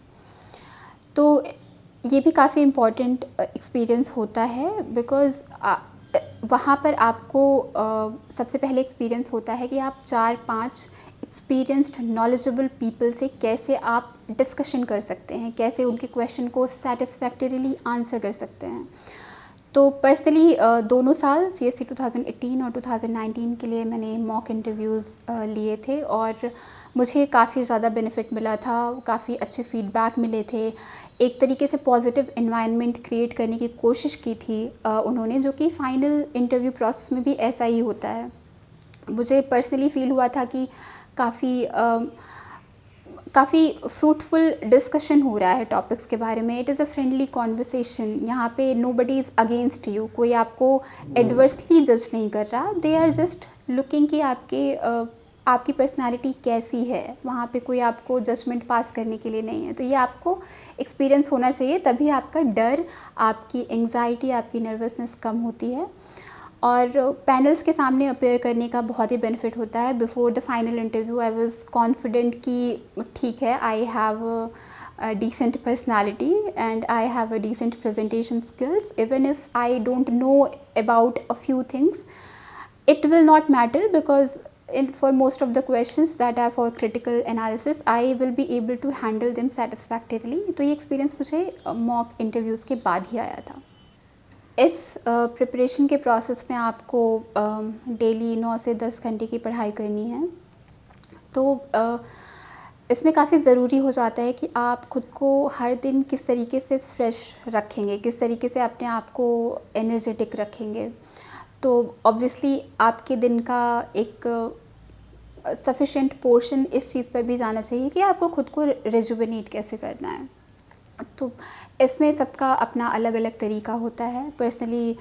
S1: तो ये भी काफ़ी इम्पॉर्टेंट एक्सपीरियंस होता है, बिकॉज़ वहाँ पर आपको सबसे पहले एक्सपीरियंस होता है कि आप 4-5 एक्सपीरियंस्ड नॉलेजेबल पीपल से कैसे आप डिस्कशन कर सकते हैं, कैसे उनके क्वेश्चन को सेटिस्फैक्टरीली आंसर कर सकते हैं। तो पर्सनली दोनों साल CSE 2018 और 2019 के लिए मैंने मॉक इंटरव्यूज़ लिए थे और मुझे काफ़ी ज़्यादा बेनिफिट मिला था, काफ़ी अच्छे फीडबैक मिले थे। एक तरीके से पॉजिटिव एनवायरनमेंट क्रिएट करने की कोशिश की थी उन्होंने, जो कि फ़ाइनल इंटरव्यू प्रोसेस में भी ऐसा ही होता है। मुझे पर्सनली फ़ील हुआ था कि काफ़ी फ्रूटफुल डिस्कशन हो रहा है टॉपिक्स के बारे में। It is a friendly conversation. यहाँ पे नोबडी इज़ अगेंस्ट यू, कोई आपको एडवर्सली जज नहीं कर रहा। दे आर जस्ट लुकिंग कि आपकी पर्सनालिटी कैसी है। वहाँ पे कोई आपको जजमेंट पास करने के लिए नहीं है। तो ये आपको एक्सपीरियंस होना चाहिए, तभी आपका डर, आपकी एंग्जाइटी, आपकी नर्वसनेस कम होती है। और पैनल्स के सामने अपेयर करने का बहुत ही बेनिफिट होता है। Before the final interview I was confident कि ठीक है, I have a decent personality and I have a decent presentation skills. Even if I don't know about a few things, it will not matter, because for most of the questions that are for critical analysis, I will be able to handle them satisfactorily. तो ये experience मुझे mock interviews के बाद ही आया था। इस preparation के process में आपको डेली 9 से 10 घंटे की पढ़ाई करनी है। तो इसमें काफ़ी ज़रूरी हो जाता है कि आप खुद को हर दिन किस तरीके से फ्रेश रखेंगे, किस तरीके से अपने आप को एनर्जेटिक रखेंगे। तो ऑब्वियसली आपके दिन का एक सफिशेंट पोर्शन इस चीज़ पर भी जाना चाहिए कि आपको खुद को रिजुवेनेट कैसे करना है। तो इसमें सबका अपना अलग अलग तरीका होता है। पर्सनली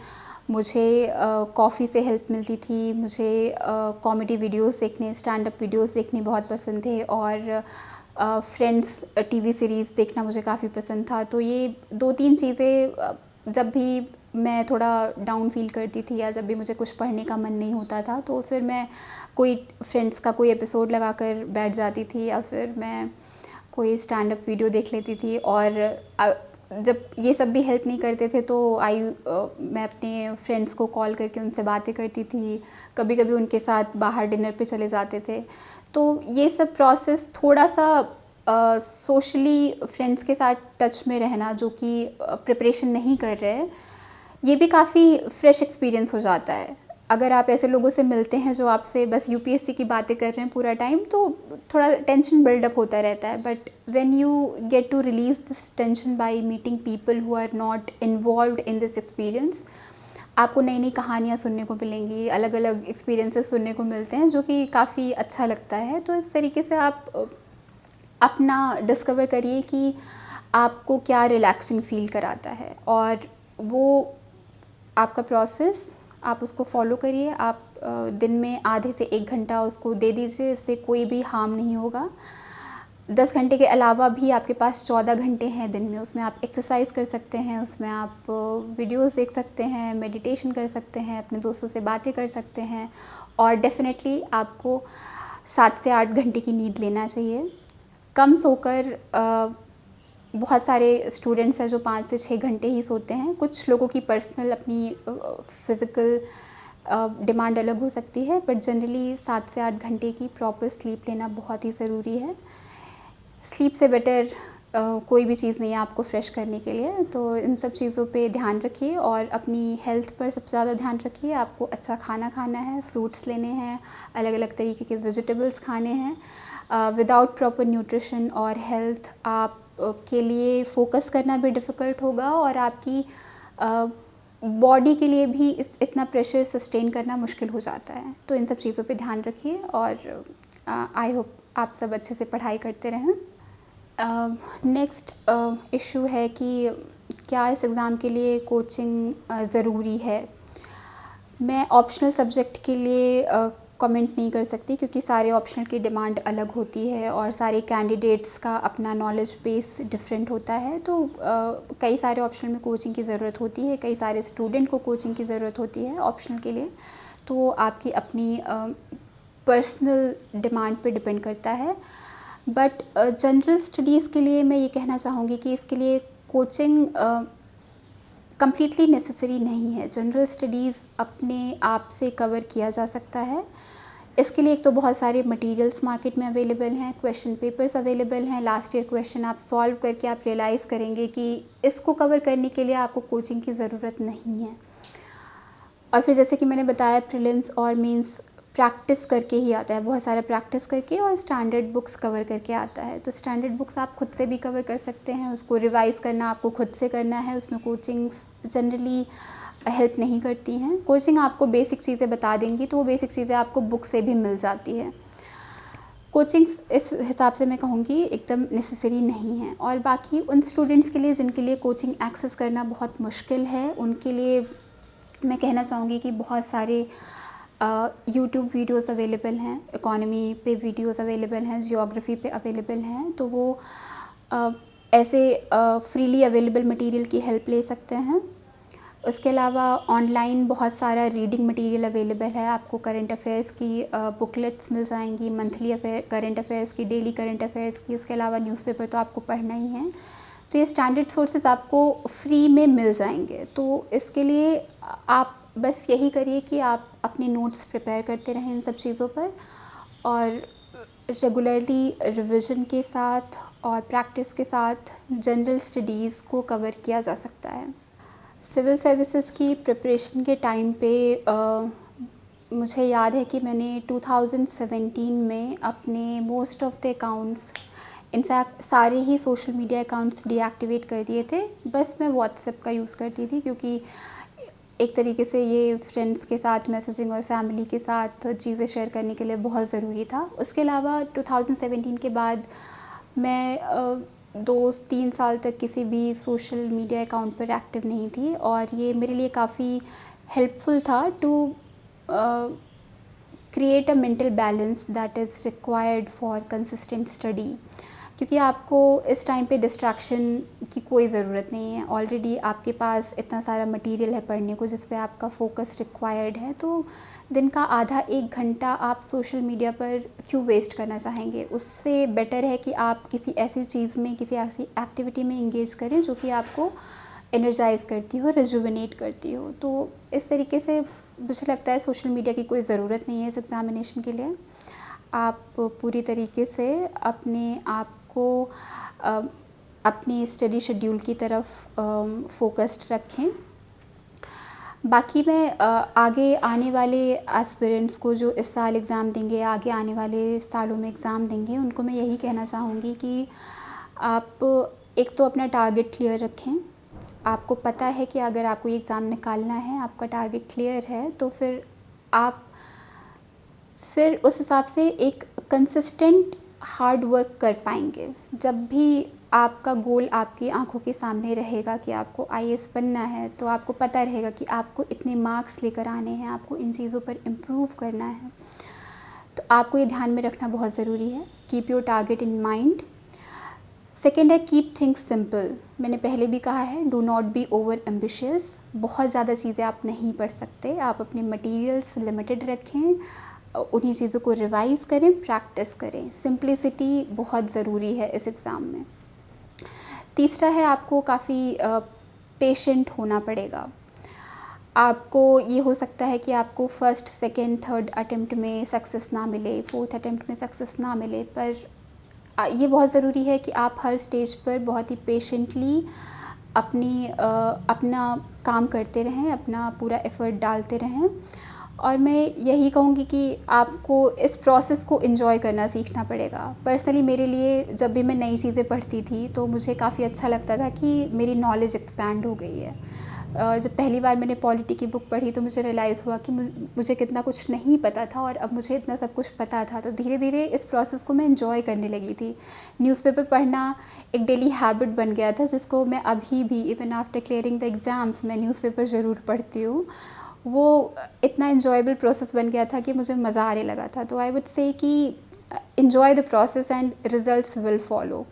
S1: मुझे कॉफ़ी से हेल्प मिलती थी। मुझे कॉमेडी वीडियोस देखने, स्टैंड अप वीडियोस देखने बहुत पसंद थे, और फ्रेंड्स टीवी सीरीज़ देखना मुझे काफ़ी पसंद था। तो ये 2-3 चीज़ें जब भी मैं थोड़ा डाउन फील करती थी या जब भी मुझे कुछ पढ़ने का मन नहीं होता था, तो फिर मैं कोई फ्रेंड्स का कोई एपिसोड लगा कर बैठ जाती थी, या फिर मैं कोई स्टैंड अप वीडियो देख लेती थी। और जब ये सब भी हेल्प नहीं करते थे तो मैं अपने फ्रेंड्स को कॉल करके उनसे बातें करती थी। कभी कभी उनके साथ बाहर डिनर पे चले जाते थे। तो ये सब प्रोसेस थोड़ा सा सोशली फ्रेंड्स के साथ टच में रहना, जो कि प्रिपरेशन नहीं कर रहे, ये भी काफ़ी फ्रेश एक्सपीरियंस हो जाता है। अगर आप ऐसे लोगों से मिलते हैं जो आपसे बस यूपीएससी की बातें कर रहे हैं पूरा टाइम, तो थोड़ा टेंशन बिल्डअप होता रहता है। But when you get to release this tension by meeting people who are not involved in this experience, आपको नई नई कहानियाँ सुनने को मिलेंगी, अलग अलग एक्सपीरियंसेस सुनने को मिलते हैं, जो कि काफ़ी अच्छा लगता है। तो इस तरीके से आप अपना डिस्कवर करिए कि आपको क्या रिलैक्सिंग फील कराता है, और वो आपका प्रोसेस आप उसको फॉलो करिए। आप दिन में आधे से 1 घंटा उसको दे दीजिए, इससे कोई भी हार्म नहीं होगा। 10 घंटे के अलावा भी आपके पास 14 घंटे हैं दिन में, उसमें आप एक्सरसाइज कर सकते हैं, उसमें आप वीडियोस देख सकते हैं, मेडिटेशन कर सकते हैं, अपने दोस्तों से बातें कर सकते हैं, और डेफिनेटली आपको 7 से 8 घंटे की नींद लेना चाहिए। कम सोकर बहुत सारे स्टूडेंट्स हैं जो 5 से 6 घंटे ही सोते हैं। कुछ लोगों की पर्सनल अपनी फिज़िकल डिमांड अलग हो सकती है, बट जनरली 7 से 8 घंटे की प्रॉपर स्लीप लेना बहुत ही ज़रूरी है। स्लीप से बेटर कोई भी चीज़ नहीं है आपको फ्रेश करने के लिए। तो इन सब चीज़ों पे ध्यान रखिए और अपनी हेल्थ पर सबसे ज़्यादा ध्यान रखिए। आपको अच्छा खाना खाना है, फ्रूट्स लेने हैं, अलग अलग तरीके के वेजिटेबल्स खाने हैं। विदाउट प्रॉपर न्यूट्रिशन और हेल्थ आप के लिए फ़ोकस करना भी डिफ़िकल्ट होगा और आपकी बॉडी के लिए भी इतना प्रेशर सस्टेन करना मुश्किल हो जाता है। तो इन सब चीज़ों पे ध्यान रखिए और आई होप आप सब अच्छे से पढ़ाई करते रहें। नेक्स्ट इशू है कि क्या इस एग्ज़ाम के लिए कोचिंग ज़रूरी है। मैं ऑप्शनल सब्जेक्ट के लिए कमेंट नहीं कर सकती क्योंकि सारे ऑप्शनल की डिमांड अलग होती है और सारे कैंडिडेट्स का अपना नॉलेज बेस डिफरेंट होता है। तो कई सारे ऑप्शनल में कोचिंग की ज़रूरत होती है, कई सारे स्टूडेंट को कोचिंग की ज़रूरत होती है ऑप्शनल के लिए। तो आपकी अपनी पर्सनल डिमांड पे डिपेंड करता है। बट जनरल स्टडीज़ के लिए मैं ये कहना चाहूँगी कि इसके लिए कोचिंग कम्प्लीटली नेसेसरी नहीं है। जनरल स्टडीज़ अपने आप से कवर किया जा सकता है। इसके लिए एक तो बहुत सारे मटेरियल्स मार्केट में अवेलेबल हैं, क्वेश्चन पेपर्स अवेलेबल हैं, लास्ट ईयर क्वेश्चन आप सॉल्व करके आप रियलाइज़ करेंगे कि इसको कवर करने के लिए आपको कोचिंग की ज़रूरत नहीं है। और फिर जैसे कि मैंने बताया प्रीलिम्स और मेंस प्रैक्टिस करके ही आता है, बहुत सारा प्रैक्टिस करके और स्टैंडर्ड बुक्स कवर करके आता है। तो स्टैंडर्ड बुक्स आप खुद से भी कवर कर सकते हैं, उसको रिवाइज़ करना आपको खुद से करना है। उसमें कोचिंग्स जनरली हेल्प नहीं करती हैं। कोचिंग आपको बेसिक चीज़ें बता देंगी तो वो बेसिक चीज़ें आपको बुक से भी मिल जाती है। कोचिंग्स इस हिसाब से मैं कहूँगी एकदम नेसेसरी नहीं है। और बाकी उन स्टूडेंट्स के लिए जिनके लिए कोचिंग एक्सेस करना बहुत मुश्किल है, उनके लिए मैं कहना चाहूँगी कि बहुत सारे यूट्यूब वीडियोस अवेलेबल हैं, इकोनॉमी पे वीडियोस अवेलेबल हैं, जियोग्राफी पे अवेलेबल हैं। तो वो ऐसे फ्रीली अवेलेबल मटेरियल की हेल्प ले सकते हैं। उसके अलावा ऑनलाइन बहुत सारा रीडिंग मटेरियल अवेलेबल है। आपको करंट अफेयर्स की बुकलेट्स मिल जाएंगी, मंथली करंट अफेयर्स की, डेली करंट अफेयर्स की। उसके अलावा न्यूज़पेपर तो आपको पढ़ना ही है। तो ये स्टैंडर्ड सोर्सेज आपको फ्री में मिल जाएंगे। तो इसके लिए आप बस यही करिए कि आप अपने नोट्स प्रिपेयर करते रहें इन सब चीज़ों पर और रेगुलरली रिवीजन के साथ और प्रैक्टिस के साथ जनरल स्टडीज़ को कवर किया जा सकता है। सिविल सर्विसेज की प्रिपरेशन के टाइम पे मुझे याद है कि मैंने 2017 में अपने most of the accounts, in fact सारे ही सोशल मीडिया अकाउंट्स डीएक्टिवेट कर दिए थे। बस मैं व्हाट्सएप का यूज़ करती थी क्योंकि एक तरीके से ये फ्रेंड्स के साथ मैसेजिंग और फैमिली के साथ चीज़ें शेयर करने के लिए बहुत ज़रूरी था। उसके अलावा 2017 के बाद मैं 2-3 साल तक किसी भी सोशल मीडिया अकाउंट पर एक्टिव नहीं थी और ये मेरे लिए काफ़ी हेल्पफुल था to create a mental balance that is required for consistent study. क्योंकि आपको इस टाइम पे डिस्ट्रैक्शन की कोई ज़रूरत नहीं है। ऑलरेडी आपके पास इतना सारा मटेरियल है पढ़ने को जिस पे आपका फोकस रिक्वायर्ड है। तो दिन का आधा 1 घंटा आप सोशल मीडिया पर क्यों वेस्ट करना चाहेंगे। उससे बेटर है कि आप किसी ऐसी चीज़ में, किसी ऐसी एक्टिविटी में इंगेज करें जो कि आपको एनर्जाइज़ करती हो, रिजुविनेट करती हो। तो इस तरीके से मुझे लगता है सोशल मीडिया की कोई ज़रूरत नहीं है इस एग्ज़ामिनेशन के लिए। आप पूरी तरीके से अपने आप को अपनी स्टडी शेड्यूल की तरफ फोकस्ड रखें। बाकी मैं आगे आने वाले एस्पिरेंट्स को जो इस साल एग्ज़ाम देंगे, आगे आने वाले सालों में एग्ज़ाम देंगे, उनको मैं यही कहना चाहूँगी कि आप एक तो अपना टारगेट क्लियर रखें। आपको पता है कि अगर आपको ये एग्ज़ाम निकालना है, आपका टारगेट क्लियर है, तो फिर आप उस हिसाब से एक कंसिस्टेंट हार्ड वर्क कर पाएंगे। जब भी आपका गोल आपकी आंखों के सामने रहेगा कि आपको आईएएस बनना है, तो आपको पता रहेगा कि आपको इतने मार्क्स लेकर आने हैं, आपको इन चीज़ों पर इम्प्रूव करना है। तो आपको ये ध्यान में रखना बहुत ज़रूरी है। Keep your target in mind. Second है कीप थिंग्स सिंपल। मैंने पहले भी कहा है, do not be over ambitious. बहुत ज़्यादा चीज़ें आप नहीं पढ़ सकते। आप अपने मटेरियल्स लिमिटेड रखें, उन्हीं चीज़ों को रिवाइज़ करें, प्रैक्टिस करें। सिंप्लिसिटी बहुत ज़रूरी है इस एग्ज़ाम में। तीसरा है, आपको काफ़ी पेशेंट होना पड़ेगा। आपको ये हो सकता है कि आपको फर्स्ट, सेकंड, थर्ड अटेम्प्ट में सक्सेस ना मिले, फोर्थ अटेम्प्ट में सक्सेस ना मिले, पर ये बहुत ज़रूरी है कि आप हर स्टेज पर बहुत ही पेशेंटली अपना काम करते रहें, अपना पूरा एफ़र्ट डालते रहें। और मैं यही कहूँगी कि आपको इस प्रोसेस को एन्जॉय करना सीखना पड़ेगा। पर्सनली मेरे लिए जब भी मैं नई चीज़ें पढ़ती थी तो मुझे काफ़ी अच्छा लगता था कि मेरी नॉलेज एक्सपैंड हो गई है। जब पहली बार मैंने पॉलिटी की बुक पढ़ी तो मुझे रियलाइज़ हुआ कि मुझे कितना कुछ नहीं पता था और अब मुझे इतना सब कुछ पता था। तो धीरे-धीरे इस प्रोसेस को मैं एन्जॉय करने लगी थी। न्यूज़पेपर पढ़ना एक डेली हैबिट बन गया था, जिसको मैं अभी भी even after clearing the exams मैं न्यूज़पेपर ज़रूर पढ़ती हूँ। वो इतना एन्जॉयबल प्रोसेस बन गया था कि मुझे मज़ा आने लगा था। तो आई वुड से कि enjoy the process and results will follow.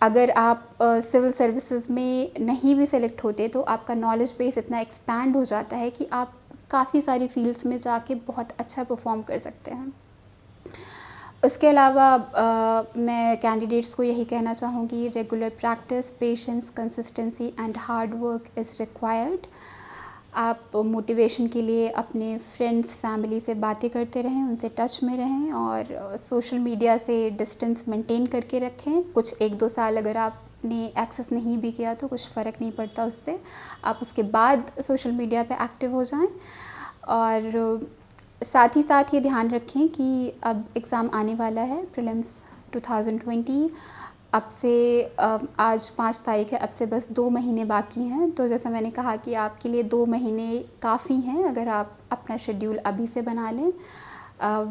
S1: अगर आप सिविल सर्विसेज में नहीं भी सेलेक्ट होते तो आपका नॉलेज बेस इतना एक्सपैंड हो जाता है कि आप काफ़ी सारी फील्ड्स में जाके बहुत अच्छा परफॉर्म कर सकते हैं। उसके अलावा मैं कैंडिडेट्स को यही कहना चाहूँगी, regular practice, patience, consistency and hard work is required. आप मोटिवेशन के लिए अपने फ्रेंड्स, फैमिली से बातें करते रहें, उनसे टच में रहें और सोशल मीडिया से डिस्टेंस मेंटेन करके रखें। कुछ 1-2 साल अगर आपने एक्सेस नहीं भी किया तो कुछ फ़र्क नहीं पड़ता उससे। आप उसके बाद सोशल मीडिया पे एक्टिव हो जाएं। और साथ ही साथ ये ध्यान रखें कि अब एग्ज़ाम आने वाला है, प्रीलिम्स 2020। अब से आज 5 तारीख है, अब से बस 2 महीने बाकी हैं। तो जैसा मैंने कहा कि आपके लिए 2 महीने काफ़ी हैं अगर आप अपना शेड्यूल अभी से बना लें।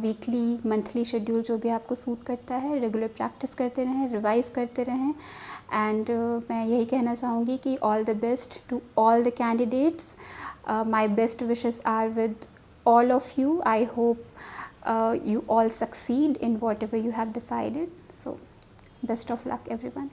S1: वीकली, मंथली शेड्यूल जो भी आपको सूट करता है, रेगुलर प्रैक्टिस करते रहें, रिवाइज़ करते रहें। एंड मैं यही कहना चाहूँगी कि all the best to all the candidates. My best wishes are with all of you. I hope you all succeed in whatever you have decided. So best of luck everyone.